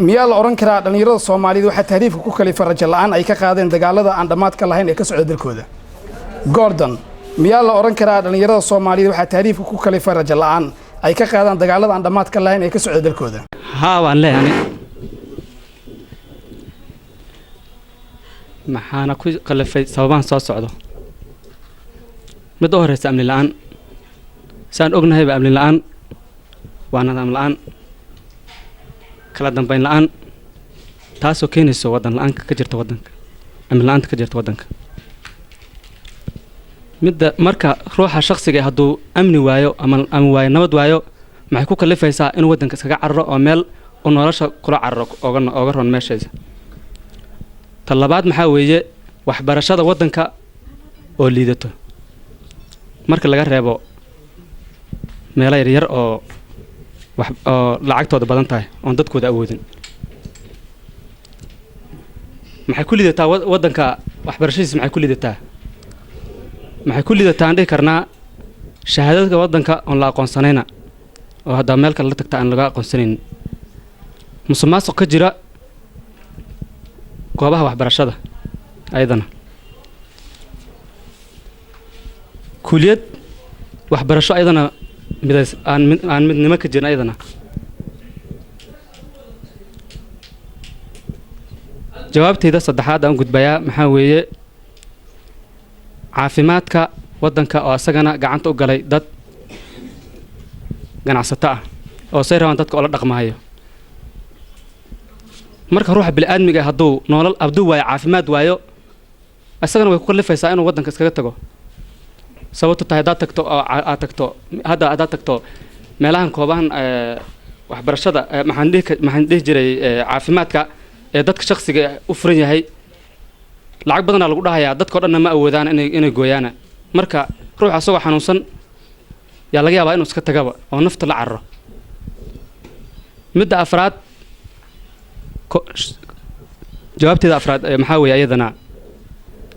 miyaa la oran karaa dhalinyarada Soomaaliyeed waxa taariifka ku kala faraja la'aan ay ka qaadeen dagaalada aan dhamaadka lahayn ee ka socda dalkooda Gordon miyaa la oran karaa dhalinyarada Soomaaliyeed waxa taariifka ku kala faraja la'aan ay ka qaadaan dagaalada aan dhamaadka lahayn ee ka socda dalkooda waan leeyahay maxaana ku qalafay sababan soo socdo mid u horeysa amni la'aan saan ognahay amni la'aan waa nidaam la'aan kala dambeyn la'aan taasoo keenayso wadan la'aanka ka jirta wadanka amni la'aanta ka jirta wadanka midda marka ruuxa shakhsiga hadduu amni waayo ama waayo nabad waayo maxay ku kalifaysaa inuu wadanka iskaga cararo oo meel uu nolosha kula cararo ooga ron meesheeda talabaad maxaa weeye waxbarashada wadanka oo liidato marka laga reebo meelo yaryar oo lacagtooda badan tahay oon dadkooda awoodin maxay ku liidataa wadanka waxbarashadiisa maxay ku liidataa aan dhihi karnaa shahaadadka wadanka oon la aqoonsanayna oo haddaa meel kale la tagta aan laga aqoonsanayn musuqmaasuq ka jira goobaha waxbarashada ayadana kuliyad waxbarasho ayadana aan midnimo ka jirin ayadana jawaabtayda saddexaad aan gudbayaa maxaa weeye caafimaadka wadanka oo asagana gacanta u galay dad ganacsato ah oo say rabaan dadka oo la dhaqmahayo marka ruuxa bini'aadmiga hadduu nolol abduu waayo caafimaad waayo asagana way ku kallifaysaa inuu wadanka iskaga tago sababtu tahay haddaad tagto meelahan koobahan waxbarashada maxaan dhihi jiray caafimaadka ee dadka shakhsiga u furan yahay lacag badanaa lagu dhahayaa dadkao dhanna ma awoodaan inay gooyaana marka ruux asagoo xanuunsan yaa laga yaabaa inuu iska tagaba oo nafta la cararo midda afraad jawaabteeda afraad maxaa weeye ayadana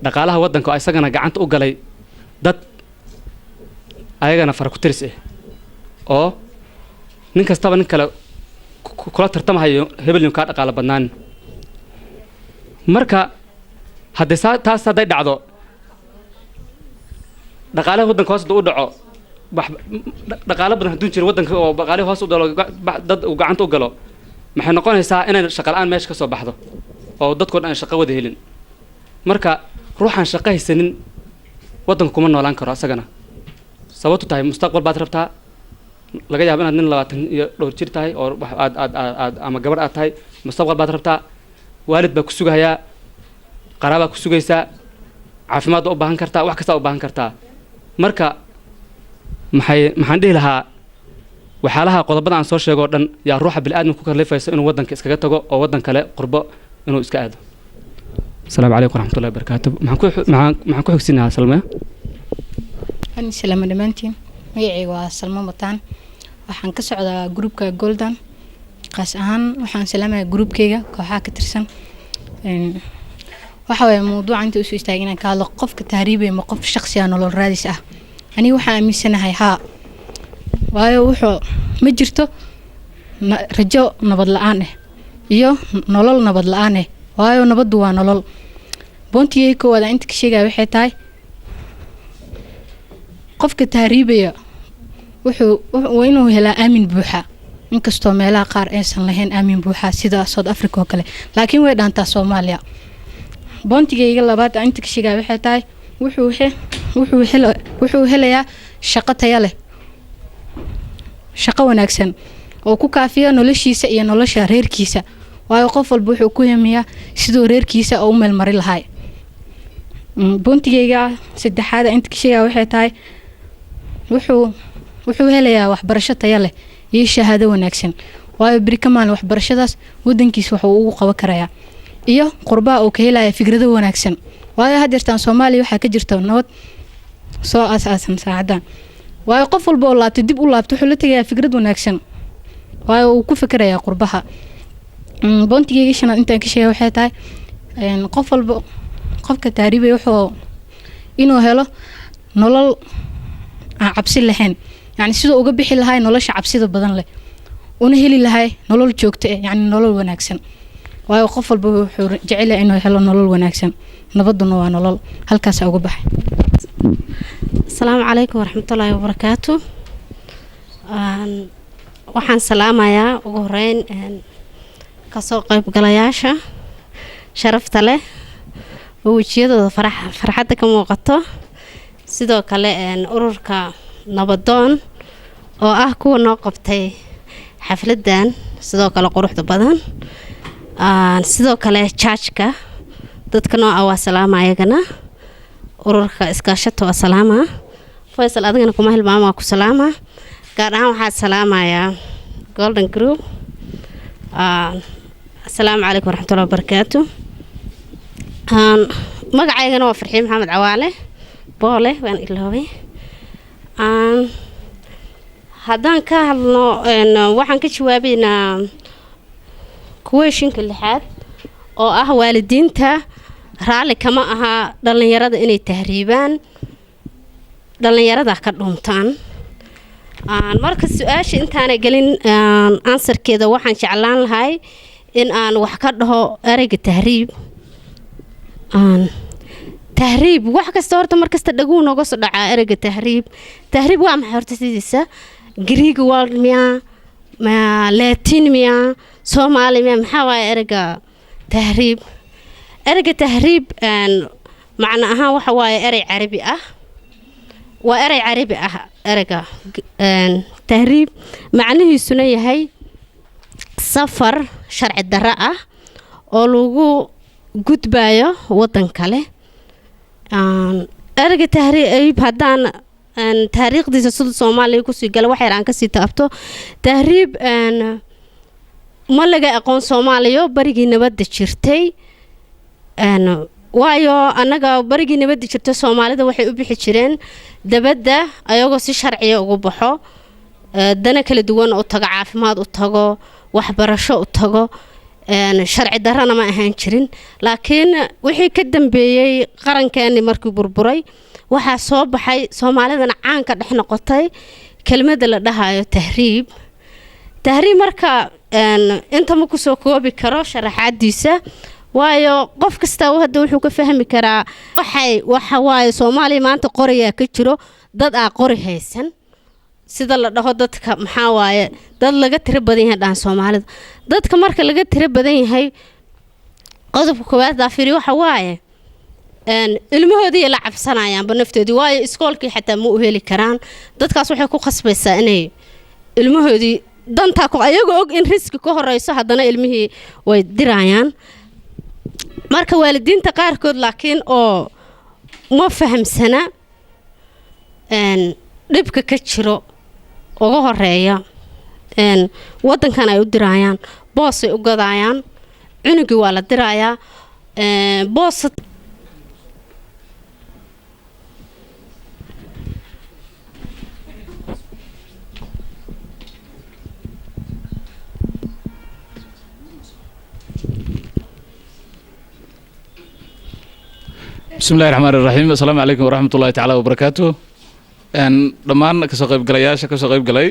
dhaqaalaha waddanka oo isagana gacanta u galay dad ayagana fara ku tiris ah oo nin kastaba nin kale kula tartamahayo hebelin kaa dhaqaala badnaan marka haddii taas hadday dhacdo dhaqaalaha waddanka hoos u dhaco dhaqaalo badan hadduu jiro waddanka oo dhaqaalihi hoos u dalo dad uu gacanta u galo maxay noqonaysaa inay shaqo la'aan meesha ka soo baxdo oo dadkoo dhan ay shaqo wada helin marka ruuxaan shaqo haysanin waddanka kuma noolaan karo asagana sababtu tahay mustaqbal baad rabtaa laga yaabo inaad nin 20 iyo dhowr jir tahay oo aad ama gabadh aad tahay mustaqbal baad rabtaa waalid baa ku sugayaa qaraabaa ku sugaysaa caafimaad u baahan kartaa wax kasta u baahan kartaa marka maxaan dhihi lahaa waxyaalaha qodobada aan soo sheego oo dhan yaa ruuxa bini'aadamka ku kalifaysa inuu waddanka iskaga tago oo waddan kale qurbo inuu iska aado السلام عليكم ورحمة الله وبركاته maxaan ku xigsiinayaa Salma Assalamu alaykum magacaygu waa Salma Mataan waxaan ka socdaa groupka Golden qaas ahaan waxaan salaamayaa groupkayga kooxaha ka tirsan waxa way mowduuca inta soo istaagina ka hadlo qofka tahriibay ma qof shakhsi ah nolol raadis ah aniga waxaan aaminsanahay waayo wuxuu ma jirto rajo nabad la'aan ah iyo nolol nabad la'aan ah waayo nabadu waa nolol boontiye kooda inta ka sheegay waxay tahay qofka tahriibaya wuxuu inuu helaa aamin buuxa inkastoo meelaha qaar aysan lahayn aamin buuxa sida South Africa oo kale laakiin way dhaantaa Soomaaliya boontigeyga labaad inta ka sheegay waxay tahay wuxuu helayaa shaqo tayo leh shaqo wanaagsan oo ku kaafiya noloshiisa iyo nolosha reerkiisa waayo qof walba wuxuu ku yimiyaa sidoo reerkiisa oo meel mari lahaay boontigeyga saddexaad inta ka sheegay waxay tahay wuxuu helayaa waxbarasho tayo leh iyo shahaado wanaagsan waayo bari kamaan waxbarashadaas wadankiisa wuxuu ugu qaban karayaa iyo qurbaa oo ka helaya fikrado wanaagsan waayo hadeertan Soomaaliya waxa ka jirta nabad soo asaasan saacadan waayo qof walba oo laabto dib u laabto wuxuu la tagayaa fikrad wanaagsan waayo uu ku fikirayaa qurbaha boontigeyga shanaad intaan ka sheegay waxay tahay qof walba qofka tahriibay wuxuu inuu helo nolol aan cabsi lahayn yani sidoo uga bixi lahaay nolosha cabsida badan leh una heli lahaay nolol joogto ah yani nolol wanaagsan waayo qof walba wuxuu jecel yahay inuu helo nolol wanaagsan nabaduna waa nolol halkaas uga baxay Assalamu alaykum warahmatullahi wabarakatuh waxaan salaamayaa ugu horeyn kasoo qayb galayaasha sharafta leh oo wajiyadooda farxadda ka muuqato sidoo kale ururka nabadoon oo ah kuwa noo qabtay xafladan sidoo kale quruxda badan sidoo kale churchka dadka noo ah waa salaamayagana ururka iskaashato waa salaama Faisal adigana kuma hilmaamo ku salaama gaar ahaan waxaan salaamayaa Golden Group السلام عليكم ورحمة الله وبركاته magacayga waa Farxiin Maxamed Cawaale boole waan ilaahay haddaan ka hadlo waxaan ka jawaabaynaa question-ka lixaad oo ah waalidiinta raali kama aha dhalinyarada inay tahriibaan dhalinyarada ka dhuntaan marka su'aasha intaan galin answerkeeda waxaan jeclaan lahay in aan wax ka dhaho ereyga tahriib wax kasta horta markasta dhaguun uga soo dhacaa ereyga tahriib waa maxay horta sidiisa Greek world miya Latin miya Soomaali miya maxaa waaye ereyga tahriib macna ahaan waxa waaye erey Carabi ah waa erey Carabi ah ereyga tahriib macnihiisuna yahay safar sharci darro ah oo lagu gudbayo wadan kale ereyga tahriib haddaan taariikhdiisa sida Soomaaliya ku sii gala wax yar aan ka sii taabto tahriib ma laga aqoon Soomaaliya barigii nabadda jirtay waayo anaga barigii nabadda jirtay Soomaalida waxay u bixi jireen dabadda ayagoo si sharci ah ugu baxo dana kala duwan oo taga caafimaad u tago waxbarasho u tago sharci darrana ma ahaan jirin laakiin wixii ka dambeeyay qarankeeni markii burburay waxa soo baxay Soomaalidana caan ka dhex noqotay kelmadda la dhahayo tahriib marka inta ma ku soo koobi karo sharaxaadiisa waayo qof kasta hadda wuxuu ka fahmi karaa waxa waaye Soomaaliya maanta qoriya ka jiro dad qori haysan sida la dhaho dadka maxaa waaye dad laga tiro badan yahay dhan Soomaalida dadka marka laga tiro badan yahay qodobka koowaad daafiri waxa waaye ilmahoodii la cabsanayaan banaftoodii waayo iskoolkii xataa ma u heli karaan dadkaas waxay ku khasbaysaa inay ilmahoodii danta ku ayaga og in riski ka horeyso haddana ilmihii way dirayaan marka waalidiinta qaarkood laakiin oo ma fahamsana dhibka ka jiro ugu horeeya wadankan ay u dirayaan boos ay u gadayaan cunugii waa la dirayaa boos بسم الله الرحمن الرحيم السلام عليكم ورحمة الله تعالى وبركاته dhammaan kasoo qaybgalayaasha kasoo qaybgalay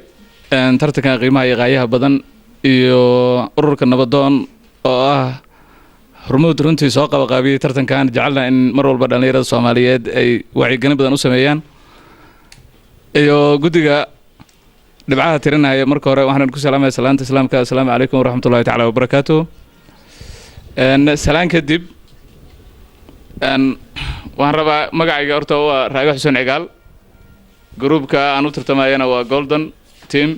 tartanka qiimaha iyo qaayaha badan iyo ururka nabadoon oo ah hormuud runtii soo qaabiyay tartankan jecelna in mar walba dhalinyarada Soomaaliyeed ay wacyigelin badan u sameeyaan iyo guddiga dhibcaha tirinaya marka hore waxaan ku salaamayaa salaanta islaamka assalaamu calaykum waraxmatullaahi tacaala wabarakaatuh salaan kadib waxaan rabaa magacayga horta waa Raabi Xuseen Cigaal groupka aan u tartamayana waa Golden Team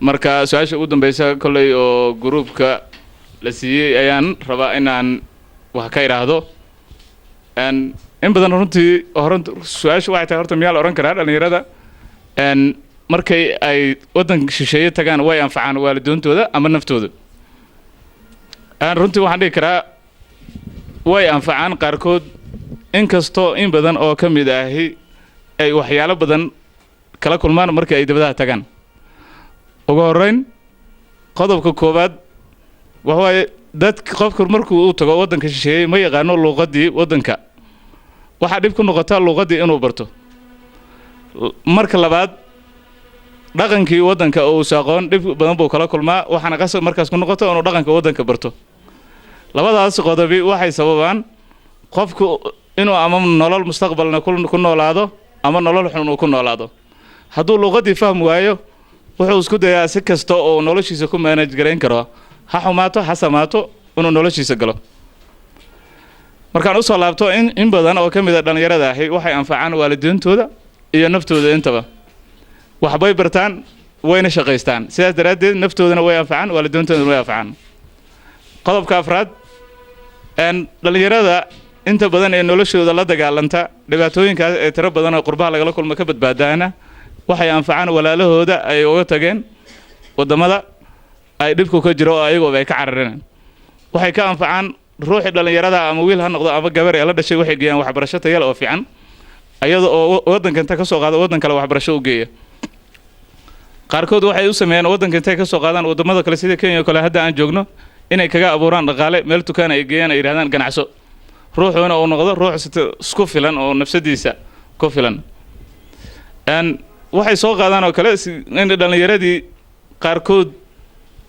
marka su'aasha ugu dambaysa kolley oo groupka la siiyay ayaan rabaa inaan wax ka iraahdo in badan runtii su'aasha waxay tahay horta miyaa la oran karaa dhalinyarada markay ay wadan shisheeye tagaan way anfacaan waalidoontooda ama naftooda runtii waxaan dhihi karaa way anfacaan qaarkood inkastoo in badan oo ka mid ahi ay waxyaalo badan kala kulmaan markii ay dibadaha tagaan ugu horeyn qodobka koobaad waxa waaye dadka qofku markuu uu tago wadanka shisheeye ma yaqaano luqadii wadanka waxa dhib ku noqota luqadii inuu barto marka labaad dhaqankii wadanka oo aqoon dhib badan buu kala kulmaa waxana qasab markaas ku noqoto inuu dhaqanka wadanka barto labadaas qodobi waxay sababaan qofku inuu ama nolol mustaqbalna ku noolaado ama nolol xun uu ku noolaado hadduu luqadii fahmi waayo wuxuu isku dayaa si kasta oo noloshiisa ku manage gareyn karo ha xumaato ha samaato inuu noloshiisa galo markaan u soo laabto in badan oo ka mid ah dhalinyarada ahi waxay anfacaan waalidiintooda iyo naftooda intaba waxbay bartaan wayna shaqaystaan sidaas daraaddeed naftoodana way anfacaan waalidiintoodana way anfacaan qodobka afraad dhalinyarada inta badan ee noloshooda la dagaalanta dhibaatooyinkaas ee tiro badan oo qurbaha lagala kulmo ka badbaadaana waxay anfacaan walaalahooda ay uga tageen wadamada ay dhibku ka jiro oo ayagoo ay ka carareen waxay ka anfacaan ruuxii dhalinyarada ama wiil ha noqdo ama gabar ee la dhashay waxay geeyaan waxbarasho tayo leh oo fiican ayada oo wadanka inta ka soo qaado wadan kale waxbarasho u geeya qaarkood waxay u sameeyaan wadanka inta ka soo qaadaan wadamada kale sida Kenya oo kale hadda aan joogno inay kaga abuuraan dhaqaale meel dukaan ay geeyaan ay yiraahdaan ganacso ruuxuna uu noqdo ruux isku filan oo nafsadiisa ku filan waxay soo qaadaan oo kale in dhalinyaradii qaarkood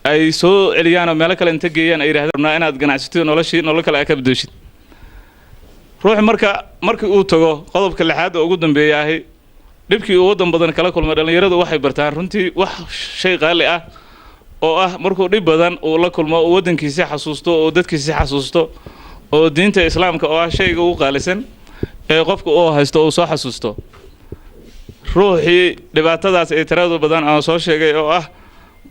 ay soo celiyaan oo meel kale inta geeyaan ay yiraahdaan inaad ganacsato nolol kale ka bedeshid ruux markii uu tago qodobka lixaad oo ugu dambeeyay dhibkii uu wadan badan kala kulmay dhalinyaradu waxay bartaan runtii wax shay qaali ah oo ah markuu dhib badan uu la kulmo wadankiisa xasuusto oo dadkiisa xasuusto oo diinta islaamka oo ah shayga ugu qaalisan ee qofku uu haysto oo soo xasuusto ruuxii dhibaatadaas ee tirada badan aan soo sheegay oo ah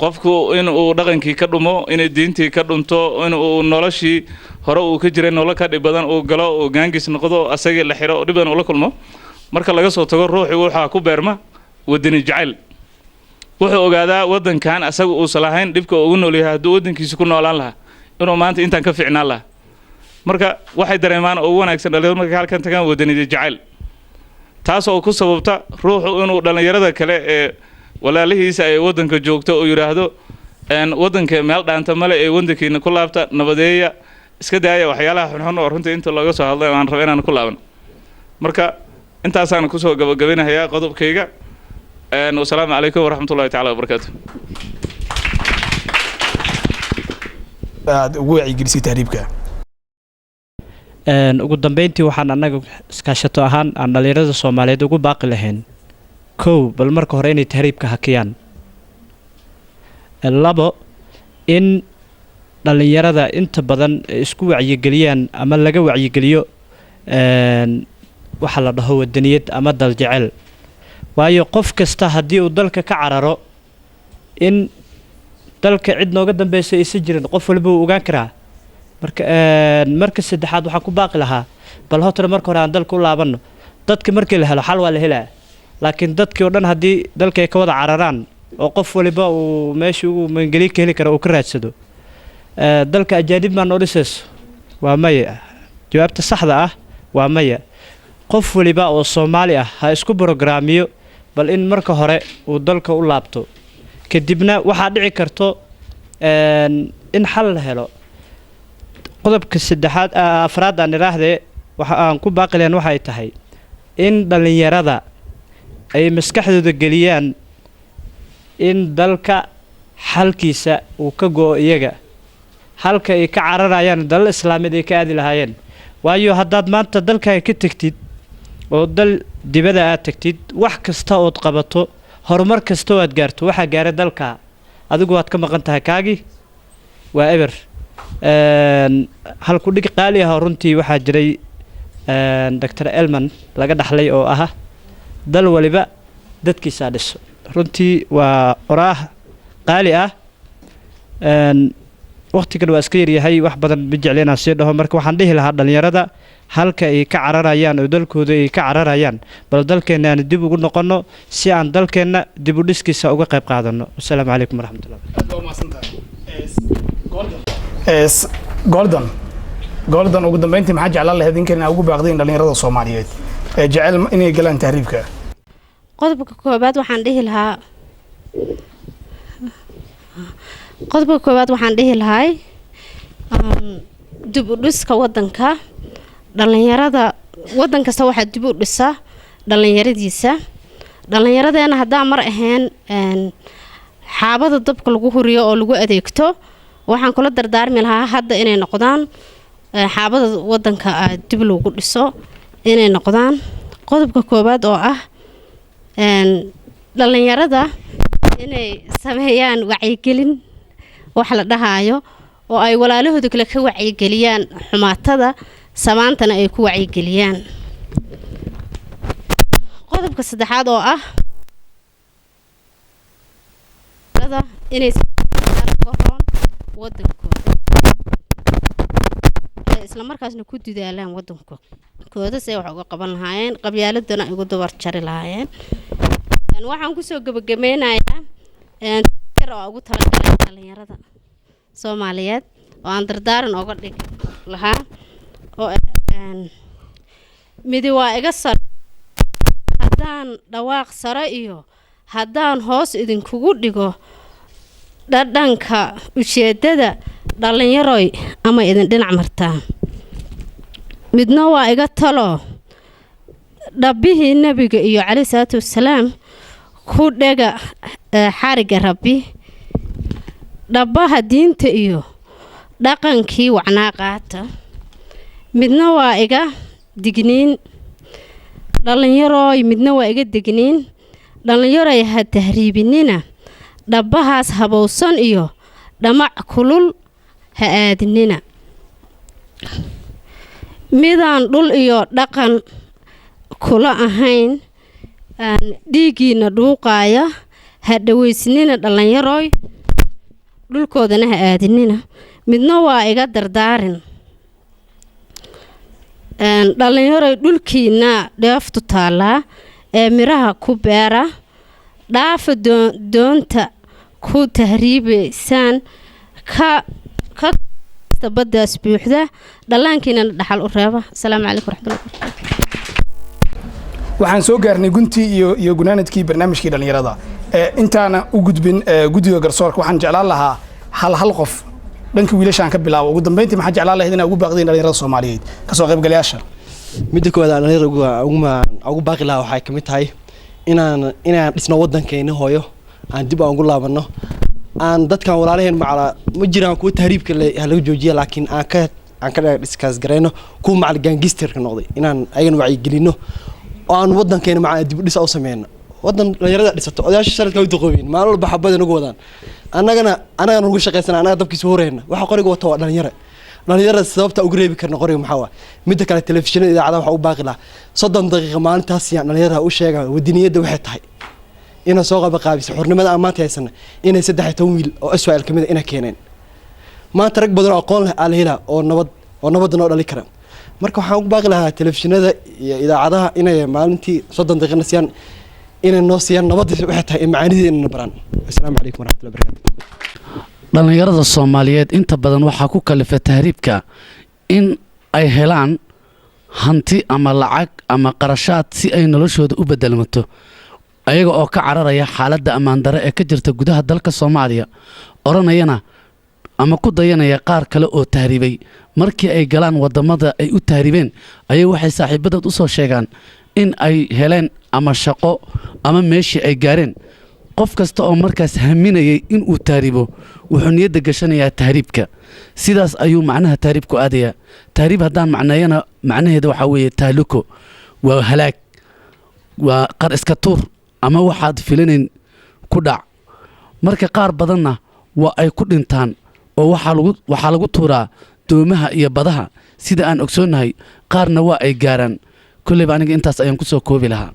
qofku in uu dhaqankii ka dhumo in diintii ka dhunto in uu noloshii hore uu ka jiray nolol ka dhib badan uu galo oo gaangis noqdo asagii la xiro oo dhib badan uu la kulmo marka laga soo tago ruuxii waxaa ku beerma wadani jacayl wuxuu ogaadaa wadankan asaga uusan lahayn dhibka ugu nool yahay hadduu wadankiisa ku noolaan lahaa inuu maanta intaan ka fiicnaan lahaa marka waxay dareemaan ugu wanaagsan dhalinyarada markay halkan tagaan wadani jacayl taas oo ku sababta ruuxu inuu dhalinyarada kale ee walaalihiisa ay wadanka joogto oo yiraahdo wadanka meel dhaanta male ee wadankiina ku laabta nabadeeya iska daaya waxyaalaha xunxun oo runtii inta laga soo hadlay aan rabo inaan ku laaban marka intaasaan ku soo gabagabinayaa qodobkayga والسلام عليكم ورحمة الله تعالى وبركاته. aad ugu wacyigelisay tahriibka ugu dambeyntii waxaan anaga iskaashato ahaan aan dhalinyarada Soomaaliyeed ugu baaqi lahayn kow bal marka hore inay tahriibka hakiyaan labo in dhalinyarada inta badan isku wacyigeliyaan ama laga wacyigeliyo waxa la dhaho wadaniyad ama dal jecel waayo qof kasta haddii uu dalka ka cararo in dalka cid nooga dambaysa aysan jirin qof walba uu ogaan karaa marka saddexaad waxaan ku baaqi lahaa bal hotore marka hore aan dalka u laabanno dadka markii la helo xal waa la helaa laakiin dadkii oo dhan haddii dalka ay ka wada cararaan oo qof waliba uu meeshii ugu mangeli ka heli karo uu ka raadsado dalka ajaanib maa noo dhisayso waa maya jawaabta saxda ah waa maya qof waliba oo Soomaali ah ha isku programmiyo bal in marka hore uu dalka u laabto kadibna waxa dhici karto in xal la helo qodobka saddexaad afraad aan iraahdee waxa aan ku baaqi lahayn waxay tahay in dhalinyarada ay maskaxdooda geliyaan in dalka xalkiisa uu ka go'o iyaga halka ay ka cararayaan dal islaamid ay ka aadi lahaayeen waayo haddaad maanta dalka ka tagtid oo dal dibada aad tagtid wax kasta oo qabato horumar kasta oo aad gaarto waxa gaaray dalka adigu waad ka maqan tahay kaagi waa eber halku dhig qaali ah runtii waxa jiray Dr. Elman laga dhaxlay oo ah dal waliba dadkiisa dhiso runtii waa oraah qaali ah waqtigan waa iska yaryahay wax badan ma jecleenaa sii dhaho marka waxaan dhihi lahaa dhalinyarada halka ay ka cararayaan oo dalkooda ay ka cararayaan bal dalkeena aan dib ugu noqono si aan dalkeena dib u dhiskiisa uga qayb qaadano assalaamu calaykum waraxmatullahi Gordon ugu dambeyntii maxaa jeclaan lahayd in kana ugu baaqdeen dhalinyarada Soomaaliyeed ee jecel inay galaan tahriibka qodobka koobaad waxaan dhihi lahaa dib u dhiska wadanka dhalinyarada wadan kasta waxa dib u dhisa dhalinyaradiisa dhalinyaradena hadaa mar ahayn xaabada dabka lagu huriyo oo lagu adeegto waxaan kula dardaarmi lahaa hadda inay noqdaan xaabada wadanka dib loogu dhiso inay noqdaan qodobka koobaad oo ah dhalinyarada inay sameeyaan wacyigelin wax la dhahayo oo ay walaalahooda kale ka wacyigeliyaan xumaatada samaantana ay ku wacyigeliyaan qodobka saddexaad oo ah inay wadankooda isla markaasna ku dadaalaan wadankooda si ay wax uga qaban lahaayeen qabyaaladana ugu dabar jari lahaayeen waxaan ku soo gabagabeynayaa oo ugu talagalay dhalinyarada Soomaaliyeed oo aan dardaaran uga dhig lahaa oo midi waa iga sar hadaan dhawaaq sare iyo hadaan hoos idinkugu dhigo dhadhanka ujeedada dhalinyaroy ama idin dhinac martaa midna waa iga talo dhabbihii nabiga iyo cali salaatu wasalaam ku dhega xariga rabbi dhabbaha diinta iyo dhaqankii wacnaa qaata midna waa iga digniin dhalinyaroy midna waa iga digniin dhalinyaroy ha tahriibinina dhabbahaas habowsan iyo dhamac kulul ha aadinina midaan dhul iyo dhaqan kula ahayn dhiigiina dhuuqaaya ha dhaweysnina dhalinyaroy dhulkoodana ha aadinina midna waa iga dardaarin dhallinyaroy dhulkiina dheeftu taallaa ee miraha ku beera dhaafa doonta ku tahriibaysaan ka baddaas buuxda dhallaankiinana dhaxal u reeba asalaamu calaykum waraxmatullahi waxaan soo gaarnay guntii iyo gunaanadkii barnaamijkii dhallinyarada intaana u gudbin guddiga garsoorka waxaan jeclaan lahaa hal qof dhanka wiilashaan ka bilaabo ugu dambeyntii maxaa jeclaan lahayd inaa ugu baaqdeen dhallinyarada Soomaaliyeed ka soo qaybgalayaasha midda koowaad dhallinyarada ugu baaqi lahaa waxay kamid tahay inaan dhisno wadankeena hooyo aan dib ugu laabano aan dadkan walaalaheen ma jiraan kuwa tahriibka laga joojiyo laakiin aan ka discuss gareyno kuwa macal gangsterka noqday inaan ayagan wacyi gelino oo aan wadankeena macaa dib u dhis u sameeyno wadan dhalinyarada dhisato odayaasha sharadka way duqoobeen maalin walba xabada nagu wadaan annagana ugu shaqeysana annaga dabkiisa horeeyna waxa qoriga wato waa dhalinyarada sababta ugu reebi karna qoriga maxaa waa midda kale telefishinada idaacadaha waxa u baaqi lahaa 30 daqiiqo maalintaas yaan dhalinyarada u sheegaa wadiniyada waxay tahay ina soo qaabisa xornimada amaanta haysana inay 13 wiil oo Israa'iil kamid ina keeneen maanta rag badan oo aqoon leh alheela oo nabad noo dhali kara marka waxaan ugu baaqi lahaa telefishinada iyo idaacadaha inay maalintii 30 daqiiqo siiyaan inay noo siiyaan nabadiisa waxay tahay macaanideena baraan assalaamu calaykum waraxmatullahi wabarakaatuh dhalinyarada Soomaaliyeed inta badan waxa ku kalifa tahriibka in ay helaan hanti ama lacag ama qarashaad si ay noloshooda u bedelmato ayaga oo ka cararaya xaaladda ammaan darro ee ka jirta gudaha dalka Soomaaliya oranayana ama ku dayanaya qaar kale oo tahriibay markii ay galaan wadamada ay u tahriibeen ayay waxay saaxiibadood u soo sheegaan in ay heleen ama shaqo ama meeshii ay gaareen qof kasta oo markaas haminayay in uu tahriibo wuxuu niyadda gashanayaa tahriibka sidaas ayuu macnaha tahriibku aadayaa tahriib haddaan macneeyana macnaheeda waxaa weeye tahluko waa halaag waa qar iska tuur ama waxaad filanayn ku dhac marka qaar badanna waa ay ku dhintaan oo waxaa lagu tuuraa doomaha iyo badaha sida aan ogsoonnahay qaarna waa ay gaaraan kulleyba aniga intaas ayaan ku soo koobi lahaa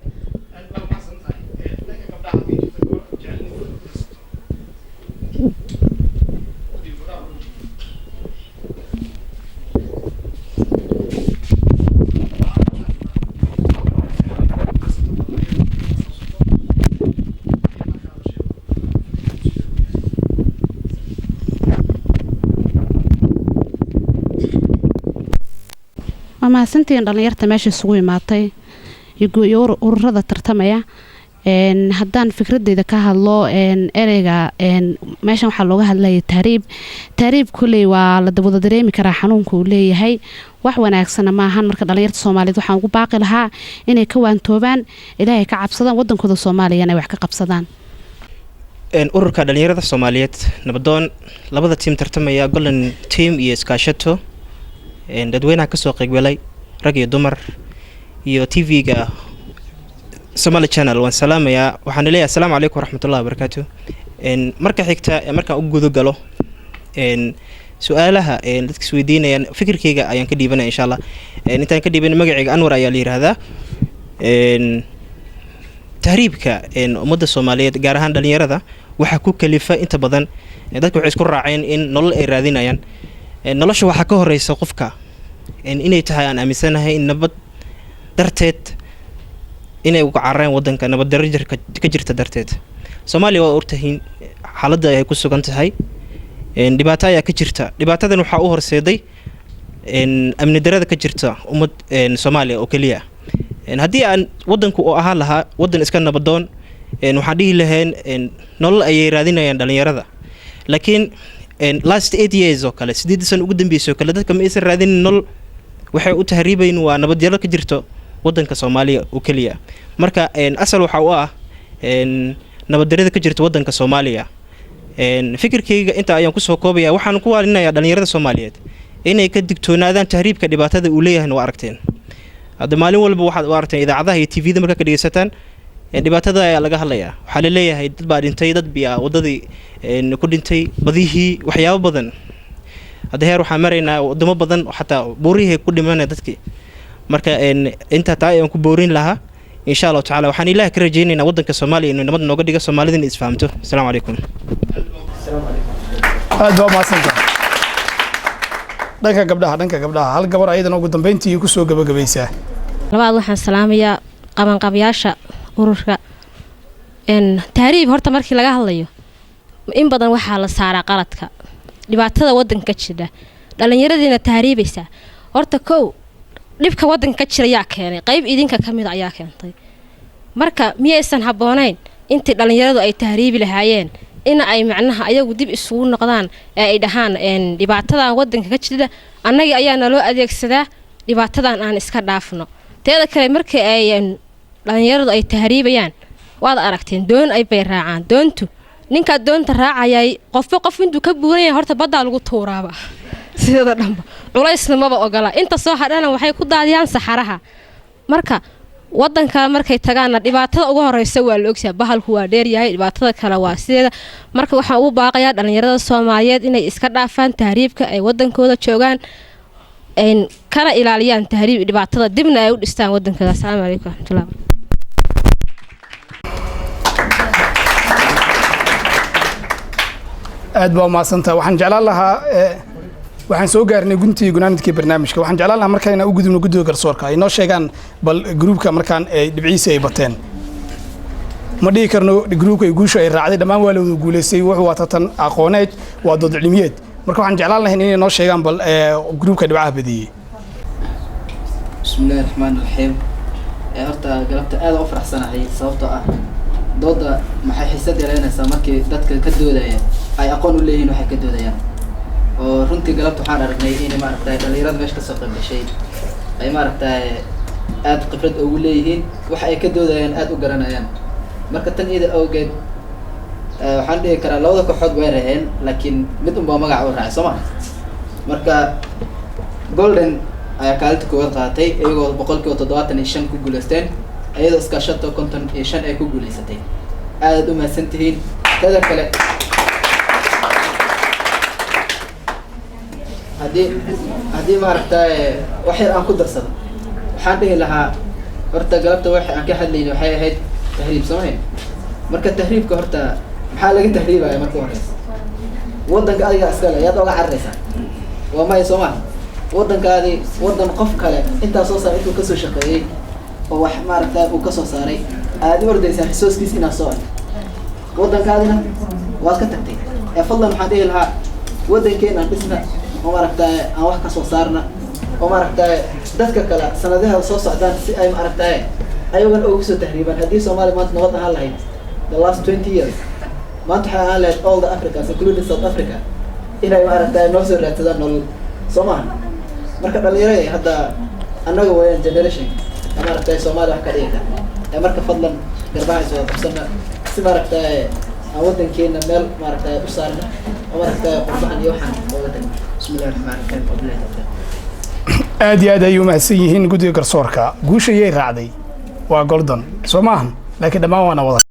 mahadsantiin dhalinyarta meesha isugu imaatay iyo ururada tartamaya haddaan fikradeyda ka hadlo ereyga meeshan waxaa looga hadlayay tahriib kulley waa la wada dareemi karaa xanuunka uu leeyahay wax wanaagsana maahan marka dhalinyarta Soomaaliyeed waxaan ugu baaqi lahaa inay ka waantoobaan ilaahay ka cabsadaan wadankooda Soomaaliya inay wax ka qabsadaan ururka dhalinyarada Soomaaliyeed nabadoon labada team tartamaya Golden Team iyo Iskaashato dadweynaha ka soo qaybgalay rag iyo dumar iyo TV-ga Somali Channel waan salaamayaa waxaan leeyahay assalaamu calaykum waraxmatullahi wabarakaatuh marka xigta marka u gudo galo su'aalaha dadka isweydiinayaan fikirkayga ayaan ka dhiibanaa insha Allah intaan ka dhiiban magacayga Anwar ayaa la yiraahdaa tahriibka ummadda Soomaaliyeed gaar ahaan dhalinyarada waxa ku kalifa inta badan dadku waxay isku raaceen in nolol ay raadinayaan nolosha waxa ka horeysa qofka inay tahay aan aaminsanahay in nabad darteed inay uga carareen wadanka nabad darro ka jirta darteed Soomaaliya waa urtahin xaaladda ay ku sugan tahay dhibaato ayaa ka jirta dhibaatadan waxa u horseeday amni darrada ka jirta ummad Soomaaliya oo kaliya haddii aan wadanku oo ahaa lahaa wadan iska nabadoon waxaan dhihi lahayn nolol ayay raadinayaan dhalinyarada laakiin last 8 years oo kale 8 sano ugu dambeysay oo kale dadka ma aysan raadin nolol waxay u tahriibayeen waa nabad darro ka jirto wadanka Soomaaliya oo kaliya marka asal waxa uu ah nabad darrada ka jirta wadanka Soomaaliya fikirkayga inta ayaan ku soo koobaya waxaan ku waalinayaa dhalinyarada Soomaaliyeed inay ka digtoonaadaan tahriibka dhibaatada uu leeyahay waa aragteen hadda maalin walba waxaad u aragteen idaacadaha iyo TV-da marka ka dhageysataan dhibaatada ayaa laga hadlayaa waxaa la leeyahay dad baa dhintay dad biya wadadii ku dhintay badihii waxyaabo badan hadda heer waxaan maraynaa wadamo badan xataa buurihii ku dhimanay dadkii marka inta taa ayaan ku boorin lahaa insha Allah taala waxaan ilaahay ka rajaynaynaa wadanka Soomaaliya inuu nabad nooga dhigo Soomaalidina isfahamto assalaamu calaykum aad waa mahadsantahay dhanka gabdhaha hal gabar ayadana ugu dambeyntii ku soo gabagabaysaa labaad waxaan salaamayaa qabanqabayaasha ururka tahriib horta markii laga hadlayo in badan waxaa la saaraa qaladka dhibaatada wadanka ka jira dhalinyaradiina tahriibaysaa horta kow dhibka wadanka ka jira yaa keenay qayb idinka ka mid ayaa keentay marka miyaysan habboonayn intii dhalinyaradu ay tahriibi lahaayeen in ay macnaha ayagu dib isugu noqdaan ee ay dhahaan dhibaatadan wadanka ka jira annaga ayaa naloo adeegsadaa dhibaatadan aan iska dhaafno teeda kale markii ay dhalinyaradu ay tahriibayaan waad aragteen doon ay bay raacaan doontu ninka doonta raacayay qof intuu ka buuranyahay horta badda lagu tuuraaba sidoo dhanba culaysna maba ogola inta soo hadhana waxay ku daadiyaan saxaraha marka wadanka markay tagaana dhibaatada ugu horeysa waa la ogyahay bahalku waa dheer yahay dhibaatada kale waa sideeda marka waxaan u baaqayaa dhalinyarada Soomaaliyeed inay iska dhaafaan tahriibka ay wadankooda joogaan kana ilaaliyaan tahriib dhibaatada dibna ay u dhistaan wadankooda. Assalaamu calaykum warahmatullahi aad baa maasanta waxaan jeclaan lahaa waxaan soo gaarnay guntii gunaanadkii barnaamijka waxaan jeclaan lahaa markayna u gudubno guddiga garsoorka ay noo sheegaan bal gruubka markaan ay dhibciisa ay bateen ma dhihi karno gruubka ay guusha ay raacday dhammaan waa la wada guuleystay wuxuu waa tan aqooneed waa dood cilmiyeed marka waxaan jeclaan lahayn inay noo sheegaan bal gruubka dhibcaha badiyey. bismillaahi raxmaani raxiim horta galabta aad u faraxsanahay sababtoo ah dooda maxay xiisad yeelanaysaa markii dadka ka doodaya ay aqoon u leeyihiin waxay ka doodayaan oo runtii galabta waxaan aragnay in maaragtay dhalinyarada meesha ka soo qayb gashay ay maaragtay aad khibrad ugu leeyihiin waxa ay ka doodayaan aad u garanayaan marka tan iyada awgeed waxaan dhihi karaa labada kooxood way raheen laakiin mid unbaa magaca u raacay soo ma marka golden ayaa kaalinta koowaad qaatay iyagoo 75% ku guuleysteen iyadoo iskaashato 55 ay ku guuleysatay aad u mahadsantihiin dadka kale haddii maaragtay wax yar aan ku darsado waxaan dhihi lahaa horta galabta waxa aan ka hadlayno waxay ahayd tahriib samayn marka tahriibka horta maxaa laga tahriibaya marka horeysa wadanka adiga iskale yaad oga cararaysaa waa may Soomaa wadankaadi wadan qof kale inta soo saaray intuu ka soo shaqeeyay oo wax maaragtay uu ka soo saaray aad u ordaysaa resources ina soo wadankaadina waad ka tagtay fadlan waxaan dhihi lahaa wadankeena dhisna oo maaragtay aan wax ka soo saarna oo maaragtay dadka kale sanadaha soo socdaan si ay maaragtay ayagan ugu soo tahriiban haddii Soomaaliya maanta nabad ahaan lahayd the last 20 years maanta waxay ahaan lahayd all the Africans including South Africa inay maaragtay noo soo raadsadaan nolol Soomaaliya marka dhalinyarada hadda annaga weeyaan generation maaragtay Soomaaliya wax ka dhigta marka fadlan garbaha soo qabsana si maaragtay aan wadankeena meel maaragtay u saarna maaragtay qurban iyo waxaan uga tagno bismillaahi raxmaani raxiim aad iyo aad ayuu mahadsan yihiin guddiga garsoorka guusha yay raacday waa golden soo maahan laakiin dhammaan waana wada